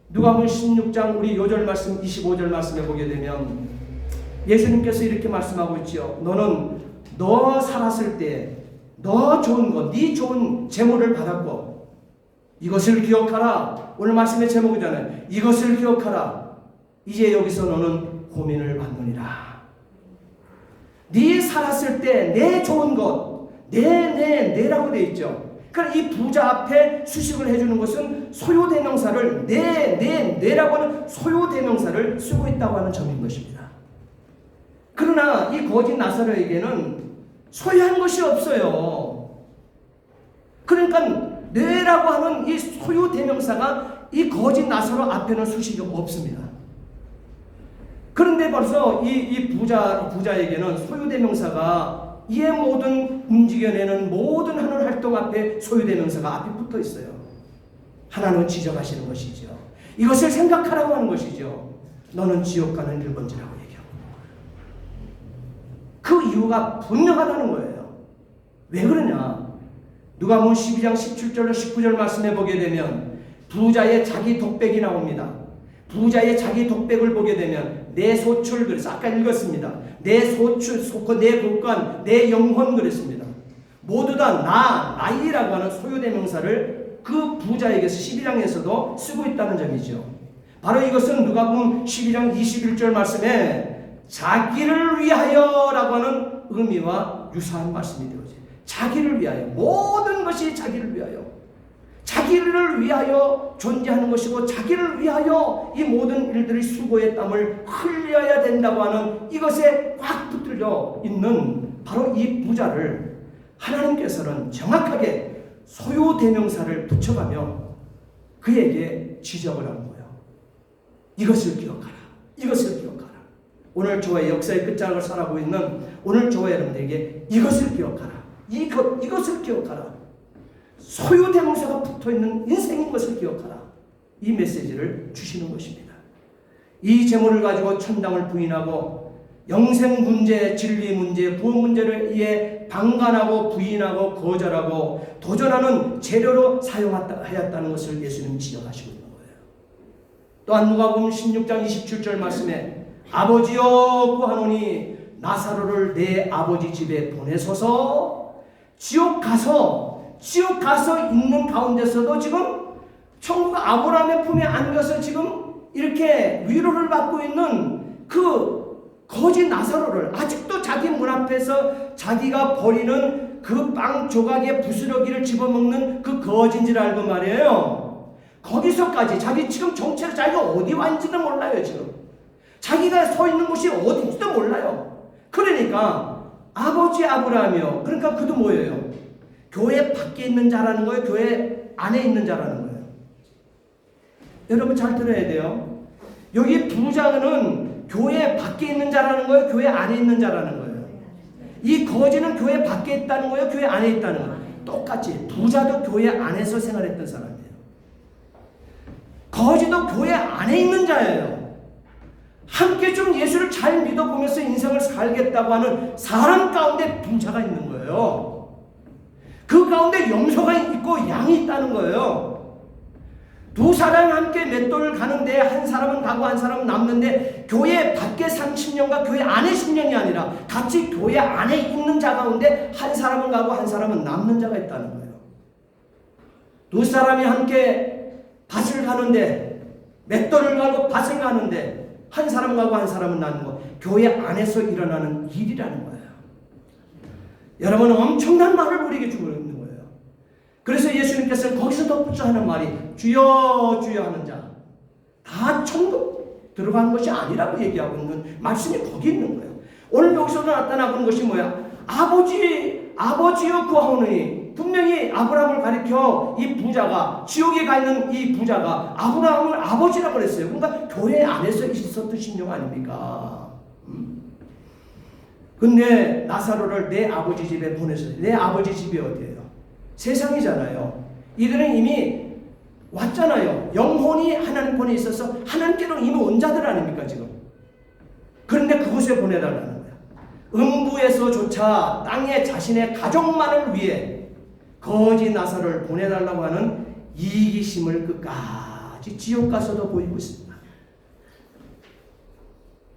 누가복음 16장 우리 요절 말씀 25절 말씀에 보게 되면 예수님께서 이렇게 말씀하고 있죠. 너는 너 살았을 때 너 좋은 것, 네 좋은 재물을 받았고 이것을 기억하라. 오늘 말씀의 제목이잖아요. 이것을 기억하라. 이제 여기서 너는 고민을 받느니라. 네 살았을 때 내 좋은 것, 내라고 되어 있죠. 그러니까 이 부자 앞에 수식을 해주는 것은 소요대명사를 내라고 하는 소요대명사를 쓰고 있다고 하는 점인 것입니다. 그러나 이 거짓 나사로에게는 소유한 것이 없어요. 그러니까 내라고 하는 이 소유대명사가 이 거짓 나사로 앞에는 수식이 없습니다. 그런데 벌써 이 부자에게는 소유대명사가 이의 모든 움직여내는 모든 하는 활동 앞에 소유대명사가 앞에 붙어 있어요. 하나님은 지적하시는 것이죠. 이것을 생각하라고 하는 것이죠. 너는 지옥 가는 1번지라고 얘기하고 그 이유가 분명하다는 거예요. 왜 그러냐? 누가복음 12장 17절로 19절 말씀해 보게 되면 부자의 자기 독백이 나옵니다. 부자의 자기 독백을 보게 되면 내 소출, 그래서 아까 읽었습니다. 내 소출, 내 국간, 내 영혼 그랬습니다. 모두 다 나이라고 하는 소유대명사를 그 부자에게서 12장에서도 쓰고 있다는 점이죠. 바로 이것은 누가복음 12장 21절 말씀에 자기를 위하여라고 하는 의미와 유사한 말씀이 되어져요. 자기를 위하여, 모든 것이 자기를 위하여, 자기를 위하여 존재하는 것이고 자기를 위하여 이 모든 일들이 수고의 땀을 흘려야 된다고 하는 이것에 꽉 붙들려 있는 바로 이 부자를 하나님께서는 정확하게 소유대명사를 붙여가며 그에게 지적을 하는 거예요. 이것을 기억하라. 이것을 기억하라. 오늘 저와 역사의 끝자락을 살아가고 있는 오늘 저와 여러분들에게 이것을 기억하라. 이것을 기억하라. 소유대명사가 붙어있는 인생인 것을 기억하라. 이 메시지를 주시는 것입니다. 이 재물을 가지고 천당을 부인하고 영생 문제, 진리 문제, 구원 문제를 위해 방관하고 부인하고 거절하고 도전하는 재료로 사용하였다는 것을 예수님은 지적하시고 있는 거예요. 또한 누가복음 16장 27절 말씀에 아버지여 구하노니 나사로를 내 아버지 집에 보내소서. 지옥 가서 있는 가운데서도 지금 천국 아브라함의 품에 안겨서 지금 이렇게 위로를 받고 있는 그 거지 나사로를 아직도 자기 문 앞에서 자기가 버리는 그 빵 조각의 부스러기를 집어먹는 그 거지인 줄 알고 말이에요. 거기서까지 자기 지금 정체를 자기가 어디 왔는지도 몰라요. 지금 자기가 서 있는 곳이 어딘지도 몰라요. 그러니까 아버지 아브라함이요. 그러니까 그도 뭐예요? 교회 밖에 있는 자라는 거예요? 교회 안에 있는 자라는 거예요? 여러분 잘 들어야 돼요. 여기 부자는 교회 밖에 있는 자라는 거예요? 교회 안에 있는 자라는 거예요? 이 거지는 교회 밖에 있다는 거예요? 교회 안에 있다는 거예요? 똑같이 부자도 교회 안에서 생활했던 사람이에요. 거지도 교회 안에 있는 자예요. 함께 좀 예수를 잘 믿어보면서 인생을 살겠다고 하는 사람 가운데 부자가 있는 거예요. 그 가운데 염소가 있고 양이 있다는 거예요. 두 사람이 함께 맷돌을 가는데 한 사람은 가고 한 사람은 남는데 교회 밖에 30년과 교회 안에 10년이 아니라 같이 교회 안에 있는 자 가운데 한 사람은 가고 한 사람은 남는 자가 있다는 거예요. 두 사람이 함께 밭을 가는데 맷돌을 가고 밭을 가는데 한 사람 가고 한 사람은 남는 거, 교회 안에서 일어나는 일이라는 거예요. 여러분 엄청난 말을 우리에게 주고 있는 거예요. 그래서 예수님께서 거기서 덧붙여 하는 말이 주여 주여 하는 자 다 천국 들어간 것이 아니라고 얘기하고 있는 말씀이 거기 있는 거예요. 오늘 여기서 나타나고 있는 것이 뭐야? 아버지여 구하오니, 분명히 아브라함을 가리켜 이 부자가 지옥에 가 있는 이 부자가 아브라함을 아버지라고 그랬어요. 그러니까 교회 안에서 있었던 신용 아닙니까? 근데 나사로를 내 아버지 집에 보내서, 내 아버지 집이 어디예요? 세상이잖아요. 이들은 이미 왔잖아요. 영혼이 하나님 편에 있어서 하나님께로 이미 온 자들 아닙니까 지금? 그런데 그곳에 보내달라는 거야. 음부에서조차 땅에 자신의 가족만을 위해 거지 나사로를 보내달라고 하는 이기심을 끝까지 지옥 가서도 보이고 있습니다.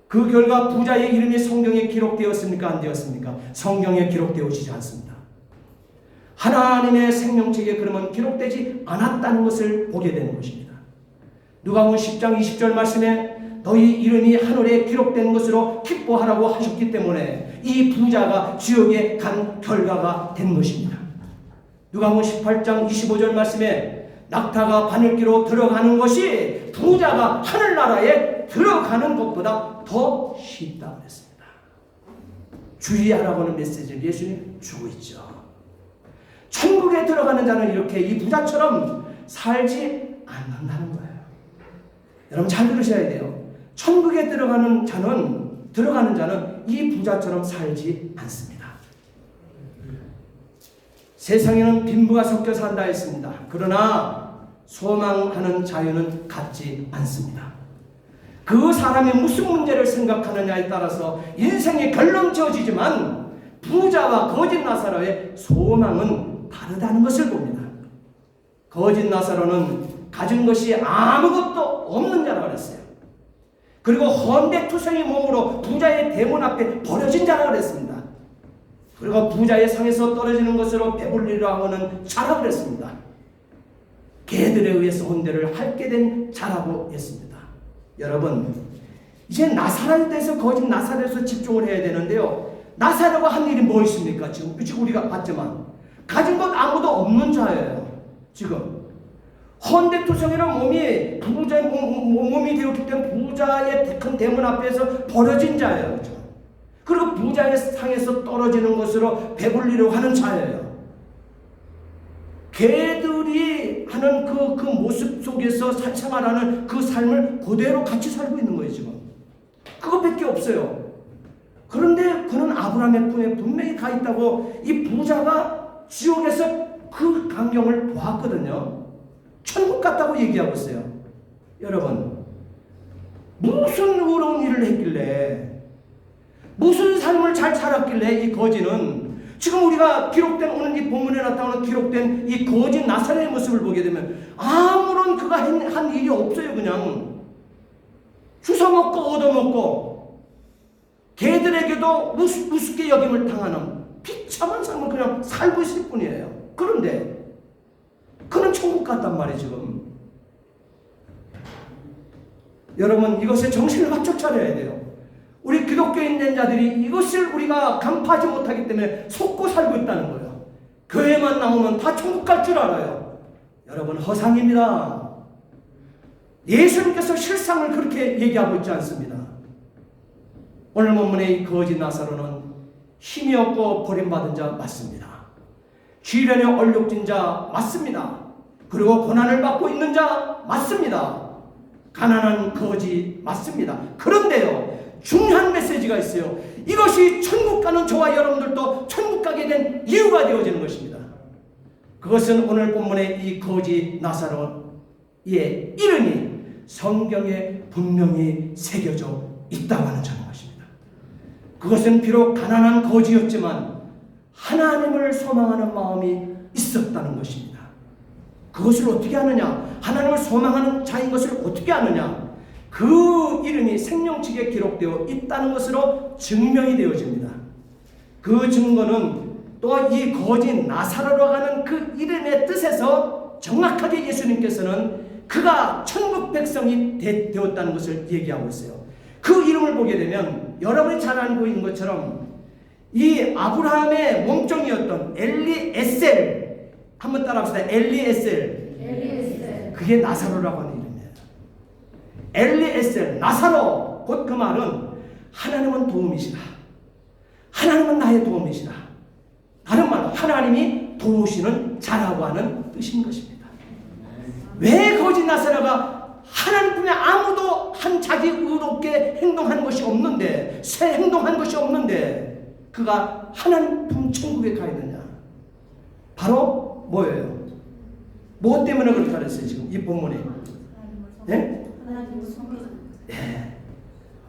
그 결과 부자의 이름이 성경에 기록되었습니까? 안 되었습니까? 성경에 기록되어지지 않습니다. 하나님의 생명책에 그러면 기록되지 않았다는 것을 보게 되는 것입니다. 누가복음 10장 20절 말씀에 너희 이름이 하늘에 기록된 것으로 기뻐하라고 하셨기 때문에 이 부자가 지옥에 간 결과가 된 것입니다. 누가복음 18장 25절 말씀에 낙타가 바늘기로 들어가는 것이 부자가 하늘나라에 들어가는 것보다 더 쉽다고 했습니다. 주의하라고 하는 메시지를 예수님 주고 있죠. 천국에 들어가는 자는 이렇게 이 부자처럼 살지 않는다는 거예요. 여러분 잘 들으셔야 돼요. 천국에 들어가는 자는 이 부자처럼 살지 않습니다. 세상에는 빈부가 섞여 산다 했습니다. 그러나 소망하는 자유는 같지 않습니다. 그 사람이 무슨 문제를 생각하느냐에 따라서 인생의 결론 지어지지만 부자와 거짓 나사로의 소망은 다르다는 것을 봅니다. 거짓 나사로는 가진 것이 아무것도 없는 자라고 그랬어요. 그리고 헌데투성이 몸으로 부자의 대문 앞에 버려진 자라 그랬습니다. 그리고 부자의 상에서 떨어지는 것으로 배불리라 하는 자라고 그랬습니다. 개들에 의해서 혼대를 핥게 된 자라고 했습니다. 여러분, 이제 나사렛에 대해서 거짓 나사렛에서 집중을 해야 되는데요. 나사렛과 한 일이 뭐 있습니까? 지금 우리가 봤지만 가진 것 아무도 없는 자예요. 지금 헌데투성이란 몸이 부자 몸이 되었기 때문에 부자의 큰 대문 앞에서 버려진 자예요. 그렇죠? 그리고 부자의 상에서 떨어지는 것으로 배불리려고 하는 자예요. 개들이 하는 그 모습 속에서 생활하는 그 삶을 그대로 같이 살고 있는 거예요. 지금 그것밖에 없어요. 그런데 그는 아브라함의 품에 분명히 가 있다고 이 부자가 지옥에서 그 광경을 보았거든요. 천국 같다고 얘기하고 있어요. 여러분, 무슨 의로운 일을 했길래, 무슨 삶을 잘 살았길래 이 거지는 지금 우리가 기록된 오늘 이 본문에 나타나는 기록된 이 거지 나사렛의 모습을 보게 되면 아무런 그가 한 일이 없어요. 그냥 주워먹고 얻어먹고 개들에게도 우습게 여김을 당하는 비참한 삶을 그냥 살고 있을 뿐이에요. 그런데 그는 천국 같단 말이에요. 지금 여러분, 이것에 정신을 바짝 차려야 돼요. 우리 기독교인 된 자들이 이것을 우리가 간파하지 못하기 때문에 속고 살고 있다는 거예요. 교회만 나오면 다 천국 갈 줄 알아요. 여러분, 허상입니다. 예수님께서 실상을 그렇게 얘기하고 있지 않습니다. 오늘 본문의 이 거지 나사로는 힘이 없고 버림받은 자 맞습니다. 시련에 얼룩진 자 맞습니다. 그리고 고난을 받고 있는 자 맞습니다. 가난한 거지 맞습니다. 그런데요, 중요한 메시지가 있어요. 이것이 천국 가는 저와 여러분들도 천국 가게 된 이유가 되어지는 것입니다. 그것은 오늘 본문의 이 거지 나사로의 이름이 성경에 분명히 새겨져 있다고 하는 점인 것입니다. 그것은 비록 가난한 거지였지만 하나님을 소망하는 마음이 있었다는 것입니다. 그것을 어떻게 아느냐? 하나님을 소망하는 자인 것을 어떻게 아느냐? 그 이름이 생명책에 기록되어 있다는 것으로 증명이 되어집니다. 그 증거는 또 이 거지 나사로라고 하는 그 이름의 뜻에서 정확하게 예수님께서는 그가 천국 백성이 되었다는 것을 얘기하고 있어요. 그 이름을 보게 되면 여러분이 잘 알고 있는 것처럼 이 아브라함의 몸종이었던 엘리에셀, 한번 따라합시다. 엘리에셀. 그게 나사로라고 하는 이름이에요. 엘리에셀, 나사로. 곧 그 말은 하나님은 도움이시다. 하나님은 나의 도움이시다. 다른 말로 하나님이 도우시는 자라고 하는 뜻인 것입니다. 왜 거짓 나사로가 하나님 품에 아무도 한 자기 의롭게 행동한 것이 없는데, 새 행동한 것이 없는데 그가 하나님 품 천국에 가 있느냐? 바로 뭐예요? 뭐 때문에 그렇게 하랬어요? 지금 이 본문에. 예? 예.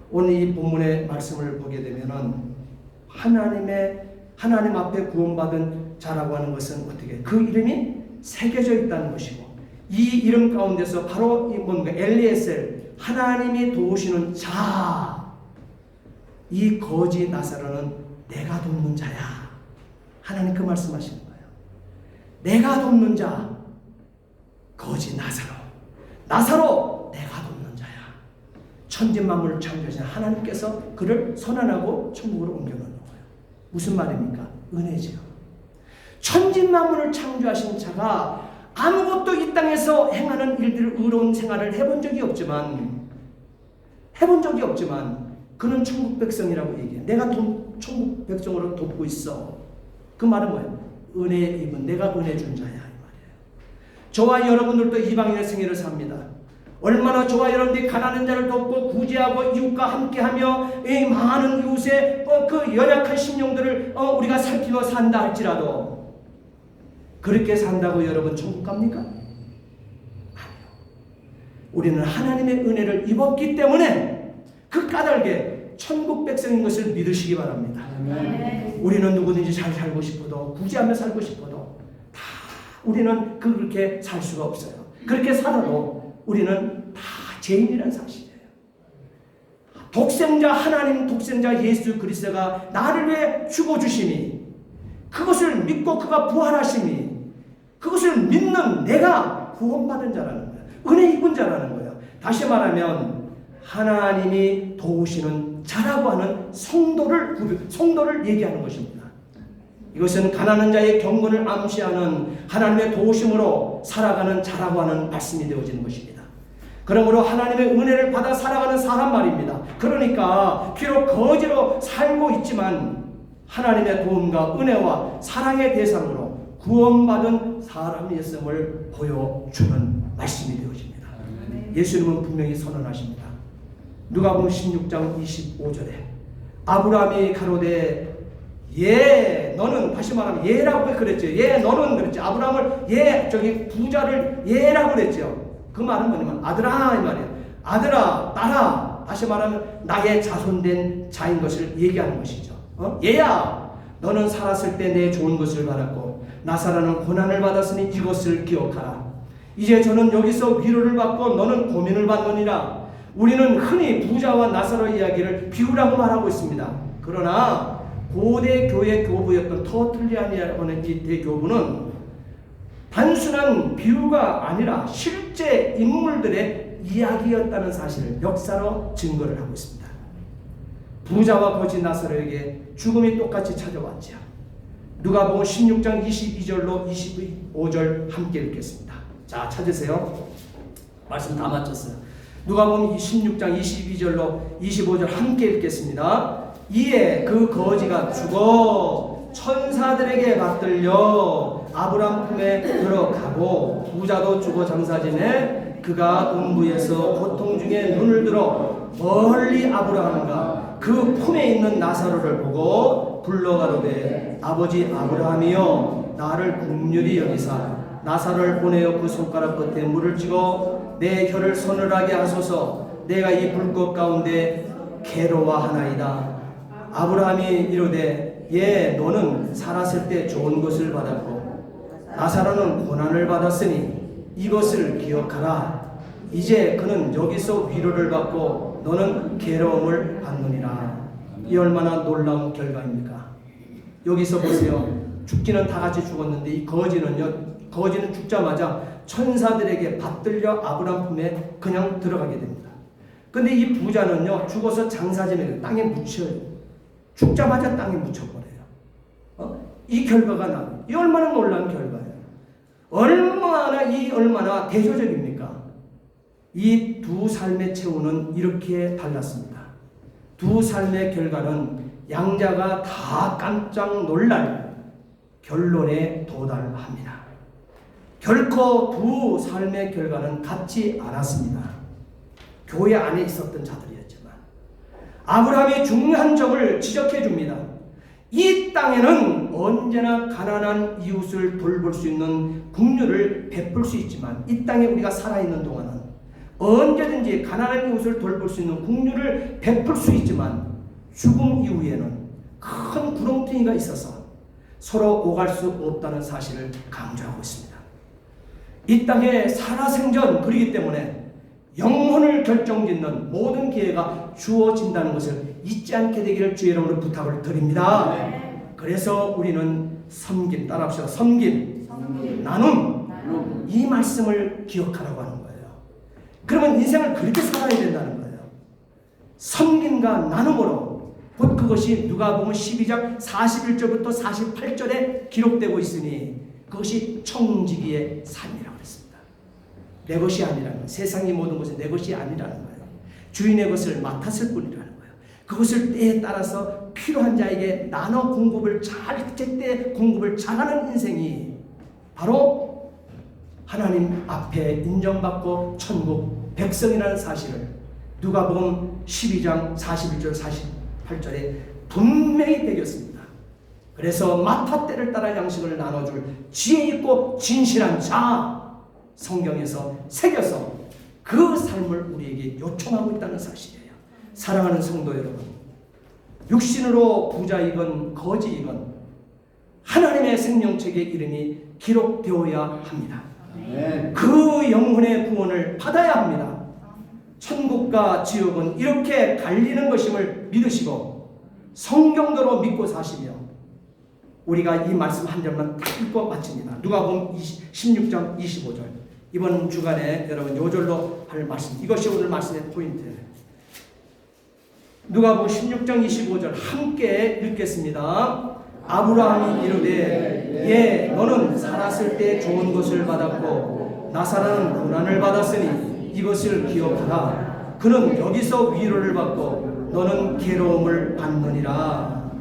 오늘 이 본문의 말씀을 보게 되면은 하나님 앞에 구원받은 자라고 하는 것은 어떻게? 그 이름이 새겨져 있다는 것이고, 이 이름 가운데서 바로 이 뭔가 엘리에셀, 하나님이 도우시는 자, 이 거지 나사로는 내가 돕는 자야. 하나님 그 말씀하시는 거예요. 내가 돕는 자, 거지 나사로 내가 돕는 자야. 천지만물을 창조하신 하나님께서 그를 선언하고 천국으로 옮겨놓는 거예요. 무슨 말입니까? 은혜지요. 천지만물을 창조하신 자가 아무것도 이 땅에서 행하는 일들, 의로운 생활을 해본 적이 없지만 그는 천국 백성이라고 얘기해요. 내가 천국 백성으로 돕고 있어. 그 말은 뭐예요? 은혜 입은, 내가 은혜 준 자야, 이 말이에요. 저와 여러분들도 이방인의 생애를 삽니다. 얼마나 저와 여러분들이 가난한 자를 돕고 구제하고 이웃과 함께하며 이 많은 이웃의 그 연약한 심령들을 우리가 살피며 산다 할지라도 그렇게 산다고 여러분 천국 갑니까? 아니요. 우리는 하나님의 은혜를 입었기 때문에 그 까닭에 천국 백성인 것을 믿으시기 바랍니다. 네. 우리는 누구든지 잘 살고 싶어도, 구제하며 살고 싶어도 다 우리는 그렇게 살 수가 없어요. 그렇게 살아도 우리는 다 죄인이라는 사실이에요. 독생자 하나님 독생자 예수 그리스도가 나를 위해 죽어주심이, 그것을 믿고 그가 부활하심이, 그것을 믿는 내가 구원받은 자라는 거야. 은혜 입은 자라는 거야. 다시 말하면 하나님이 도우시는 자라고 하는 성도를 얘기하는 것입니다. 이것은 가난한 자의 경건을 암시하는 하나님의 도우심으로 살아가는 자라고 하는 말씀이 되어지는 것입니다. 그러므로 하나님의 은혜를 받아 살아가는 사람 말입니다. 그러니까 비록 거지로 살고 있지만 하나님의 도움과 은혜와 사랑의 대상으로 구원받은 사람이었음을 보여주는 말씀이 되어집니다. 예수님은 분명히 선언하십니다. 누가복음 16장 25절에 아브라함이 가로되 예 너는, 다시 말하면 예라고 그랬죠. 예 너는 그랬죠. 아브라함을 예, 저기 부자를 예라고 그랬죠. 그 말은 뭐냐면 아들아 이 말이에요. 아들아 딸아, 다시 말하면 나의 자손된 자인 것을 얘기하는 것이죠. 얘야 너는 살았을 때 내 좋은 것을 받았고 나사로는 고난을 받았으니 이것을 기억하라. 이제 저는 여기서 위로를 받고 너는 고민을 받느니라. 우리는 흔히 부자와 나사로 이야기를 비유라고 말하고 있습니다. 그러나 고대 교회 교부였던 터툴리안이라는 이 대교부는 단순한 비유가 아니라 실제 인물들의 이야기였다는 사실을 역사로 증거를 하고 있습니다. 부자와 거지 나사로에게 죽음이 똑같이 찾아왔죠. 누가복음 16장 22절로 25절 함께 읽겠습니다. 자, 찾으세요. 말씀 다 맞췄어요. 누가복음 16장 22절로 25절 함께 읽겠습니다. 이에 그 거지가 죽어 천사들에게 받들려 아브라함 품에 들어가고 부자도 죽어 장사지매 그가 음부에서 고통 중에 눈을 들어 멀리 아브라함과 그 품에 있는 나사로를 보고 불러가로되 아버지 아브라함이여 나를 긍휼히 여기사 나사로를 보내어 그 손가락 끝에 물을 찍어 내 혀를 서늘하게 하소서. 내가 이 불꽃 가운데 괴로워하나이다. 아브라함이 이르되 예 너는 살았을 때 좋은 것을 받았고 나사로는 고난을 받았으니 이것을 기억하라. 이제 그는 여기서 위로를 받고 너는 괴로움을 받느니라. 이 얼마나 놀라운 결과입니까? 여기서 보세요. 죽기는 다 같이 죽었는데 이 거지는 죽자마자 천사들에게 받들려 아브라함 품에 그냥 들어가게 됩니다. 근데 이 부자는요 죽어서 장사지면 땅에 묻혀요. 죽자마자 땅에 묻혀버려요. 이 결과가 나요. 이 얼마나 놀라운 결과예요. 얼마나 대조적입니까? 이 두 삶의 체온은 이렇게 달랐습니다. 두 삶의 결과는 양자가 다 깜짝 놀랄 결론에 도달합니다. 결코 두 삶의 결과는 같지 않았습니다. 교회 안에 있었던 자들이었지만 아브라함이 중요한 점을 지적해 줍니다. 이 땅에는 언제나 가난한 이웃을 돌볼 수 있는 긍휼을 베풀 수 있지만 이 땅에 우리가 살아있는 동안은 언제든지 가난한 이웃을 돌볼 수 있는 긍휼을 베풀 수 있지만 죽음 이후에는 큰 구렁텅이가 있어서 서로 오갈 수 없다는 사실을 강조하고 있습니다. 이 땅에 살아생전 그리기 때문에 영혼을 결정짓는 모든 기회가 주어진다는 것을 잊지 않게 되기를 주의 이름으로 부탁을 드립니다. 그래서 우리는 섬김, 따라합시다. 섬김, 나눔, 이 말씀을 기억하라고 하는 거예요. 그러면 인생을 그렇게 살아야 된다는 거예요. 섬김과 나눔으로 곧 그것이 누가복음 12장 41절부터 48절에 기록되고 있으니 그것이 청지기의 삶이라고 했습니다. 내 것이 아니라는 거예요. 세상의 모든 것은 내 것이 아니라는 거예요. 주인의 것을 맡았을 뿐이라는 거예요. 그것을 때에 따라서 필요한 자에게 나눠 공급을 제때 공급을 잘하는 인생이 바로 하나님 앞에 인정받고 천국 백성이라는 사실을 누가복음 12장 41절 48절에 분명히 배겼습니다. 그래서 마타 때를 따라 양식을 나눠줄 지혜 있고 진실한 자 성경에서 새겨서 그 삶을 우리에게 요청하고 있다는 사실이에요. 사랑하는 성도 여러분, 육신으로 부자이건 거지이건 하나님의 생명책의 이름이 기록되어야 합니다. 그 영혼의 구원을 받아야 합니다. 천국과 지옥은 이렇게 갈리는 것임을 믿으시고 성경대로 믿고 사시며 우리가 이 말씀 한 절만 딱 읽고 마칩니다. 누가복음 16장 25절. 이번 주간에 여러분 요절로 할 말씀. 이것이 오늘 말씀의 포인트예요. 누가복음 16장 25절 함께 읽겠습니다. 아브라함이 이르되 예 너는 살았을 때 좋은 것을 받았고 나사로는 고난을 받았으니 이것을 기억하라. 그는 여기서 위로를 받고 너는 괴로움을 받느니라.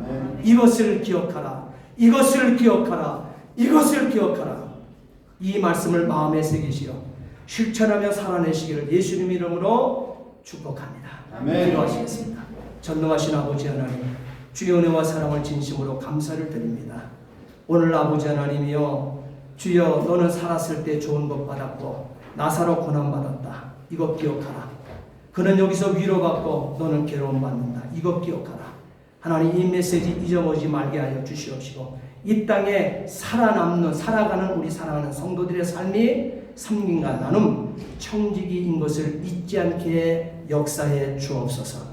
이것을 기억하라. 이것을 기억하라. 이것을 기억하라. 이 말씀을 마음에 새기시어 실천하며 살아내시기를 예수님 이름으로 축복합니다. 기도하시겠습니다. 전능하신 아버지 하나님, 주의 은혜와 사랑을 진심으로 감사를 드립니다. 오늘 아버지 하나님이여, 주여 너는 살았을 때 좋은 것 받았고 나사로 고난받았다. 이것 기억하라. 그는 여기서 위로받고 너는 괴로움 받는다. 이것 기억하라. 하나님 이 메시지 잊어버리지 말게 하여 주시옵시고 이 땅에 살아가는 우리 사랑하는 성도들의 삶이 섬김과 나눔, 청지기인 것을 잊지 않게 역사해 주옵소서.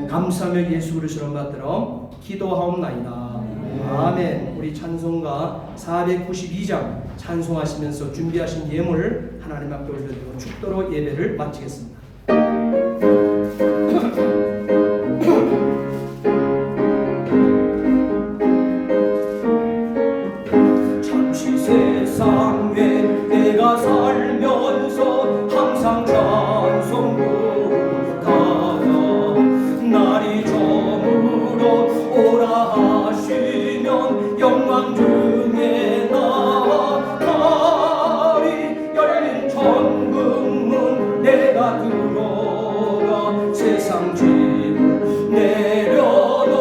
감사하며 예수 그리스도를 받들어 기도하옵나이다. 아멘. 우리 찬송가 492장 찬송하시면서 준비하신 예물 하나님 앞에 올려드리고 축도로 예배를 마치겠습니다. 잠시 세상 외 내가 살면서 항상 찬송 부르다가 날이 저물어 오라 하시면 영광 중에 나아가리. 열린 천국문 내가 들어가 세상 짐을 내려놓고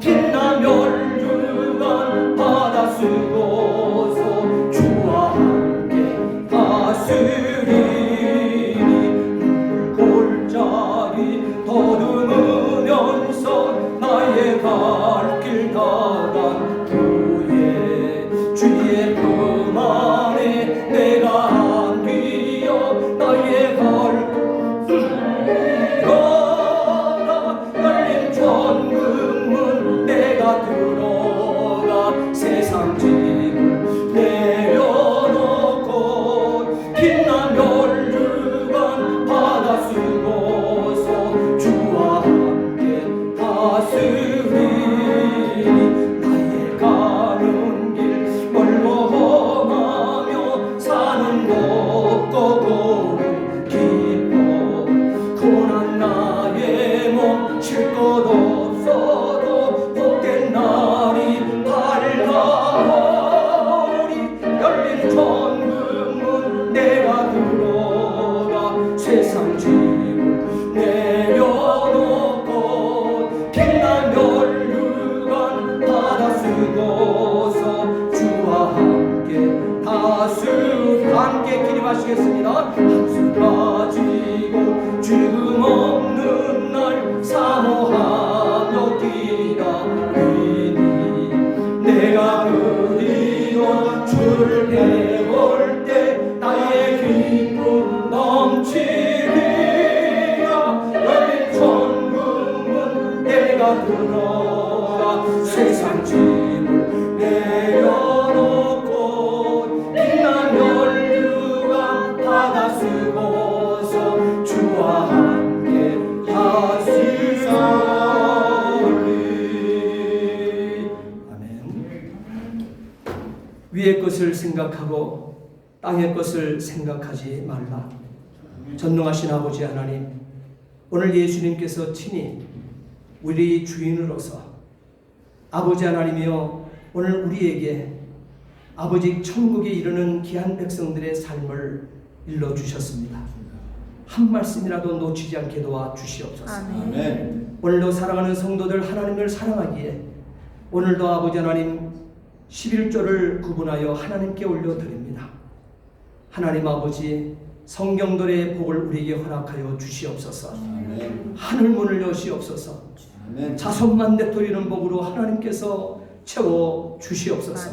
빛나 멸류관 받아 쓰고서 주와 함께 다스리니 눈물 골짜기 더듬으면서 나의 갈 길 가간 후에 주의 품 안에 내가 안 뒤어 나의 갈 열린 천국문 내가 들어가 세상 짐을 내려놓고 빛난 멸류관 받아 쓰고서 주와 함께 다스리니 나의 가는 길 멀거하며 사는 것도 고운 기뻐 고난 나의 몸 쉴 것 없어도 복된 날이 밝아오리. 열린 천국문 내가 들어가 세상 짐을 내려놓고 빛난 멸류관 받아 쓰고서 주와 함께 함께 기립하시겠습니다. 한숨 가지고 죽음 없는 날 사모하며 기다리니 내가 그리워 주를 배울 때 나의 기쁨 넘치리라. 열린 천국문 내가 들어가 세상 짐을 내려놓고 빛난 멸류관 받아 쓰고서 주와 함께 하시사오리. 아멘. 위의 것을 생각하고 땅의 것을 생각하지 말라. 전능하신 아버지 하나님, 오늘 예수님께서 친히 우리 주인으로서 아버지 하나님이여 오늘 우리에게 아버지 천국에 이르는 귀한 백성들의 삶을 일러주셨습니다. 한 말씀이라도 놓치지 않게 도와주시옵소서. 아멘. 오늘도 사랑하는 성도들 하나님을 사랑하기에 오늘도 아버지 하나님 11조를 구분하여 하나님께 올려드립니다. 하나님 아버지 성경들의 복을 우리에게 허락하여 주시옵소서. 하늘 문을 여시옵소서. 자손만 내토리는 복으로 하나님께서 채워 주시옵소서.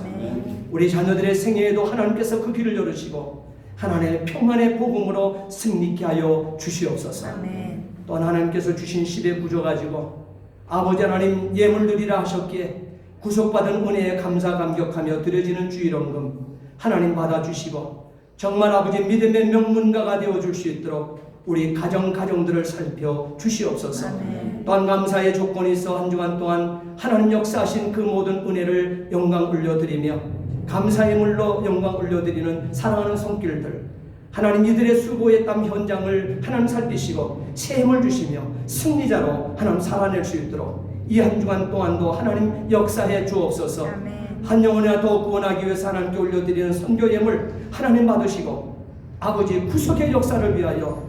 우리 자녀들의 생애에도 하나님께서 그 길을 열으시고 하나님의 평안의 복음으로 승리케 하여 주시옵소서. 아멘. 또 하나님께서 주신 10의 구조 가지고 아버지 하나님 예물 드리라 하셨기에 구속받은 은혜에 감사 감격하며 드려지는 주일원금 하나님 받아주시고 정말 아버지 믿음의 명문가가 되어줄 수 있도록 우리 가정들을 살펴 주시옵소서. 아멘. 또한 감사의 조건이 있어 한 주간 동안 하나님 역사하신 그 모든 은혜를 영광 올려드리며 감사의 물로 영광 올려드리는 사랑하는 손길들 하나님 이들의 수고의 땀 현장을 하나님 살피시고 새 힘을 주시며 승리자로 하나님 살아낼 수 있도록 이 한 주간 동안도 하나님 역사해 주옵소서. 아멘. 한 영혼이나 더 구원하기 위해서 하나님께 올려드리는 선교 예물 하나님 받으시고 아버지 구속의 역사를 위하여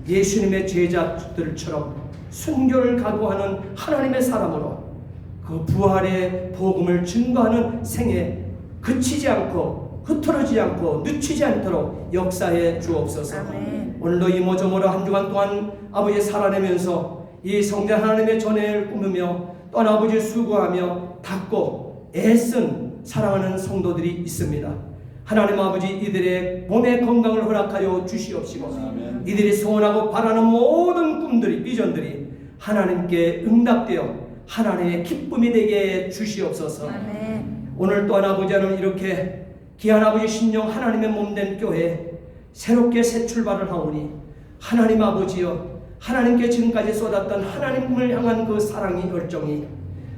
예수님의 제자들처럼 순교를 각오하는 하나님의 사람으로 그 부활의 복음을 증거하는 생에 그치지 않고 흐트러지지 않고 늦추지 않도록 역사해 주옵소서. 아멘. 오늘도 이 모조모로 한 주간 동안 아버지 살아내면서 이 성대 하나님의 전해를 꾸미며 또한 아버지 수고하며 닦고 애쓴 사랑하는 성도들이 있습니다. 하나님 아버지 이들의 몸의 건강을 허락하여 주시옵시고 아멘. 이들이 소원하고 바라는 모든 꿈들이 비전들이 하나님께 응답되어 하나님의 기쁨이 되게 주시옵소서. 아멘. 오늘 또한 아버지 하나님 이렇게 귀한 아버지 신령 하나님의 몸된 교회 새롭게 새 출발을 하오니 하나님 아버지여 하나님께 지금까지 쏟았던 하나님을 향한 그 사랑이 열정이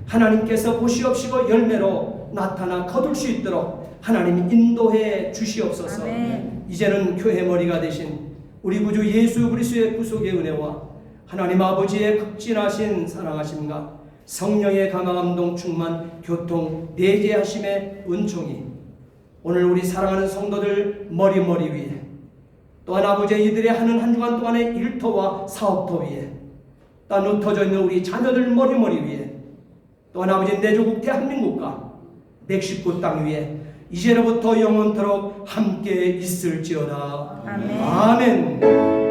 하나님께서 보시옵시고 열매로 나타나 거둘 수 있도록 하나님 인도해 주시옵소서. 아멘. 이제는 교회 머리가 되신 우리 구주 예수 그리스도의 구속의 은혜와 하나님 아버지의 극진하신 사랑하심과 성령의 감화감동 충만 교통 내재하심의 은총이 오늘 우리 사랑하는 성도들 머리 위에 또한 아버지 이들의 하는 한 주간 동안의 일터와 사업터 위에 또한 흩어져 있는 우리 자녀들 머리 위에 또한 아버지 내 조국 대한민국과 멕시코 땅 위에 이제로부터 영원토록 함께 있을지어다. 아멘. 아멘.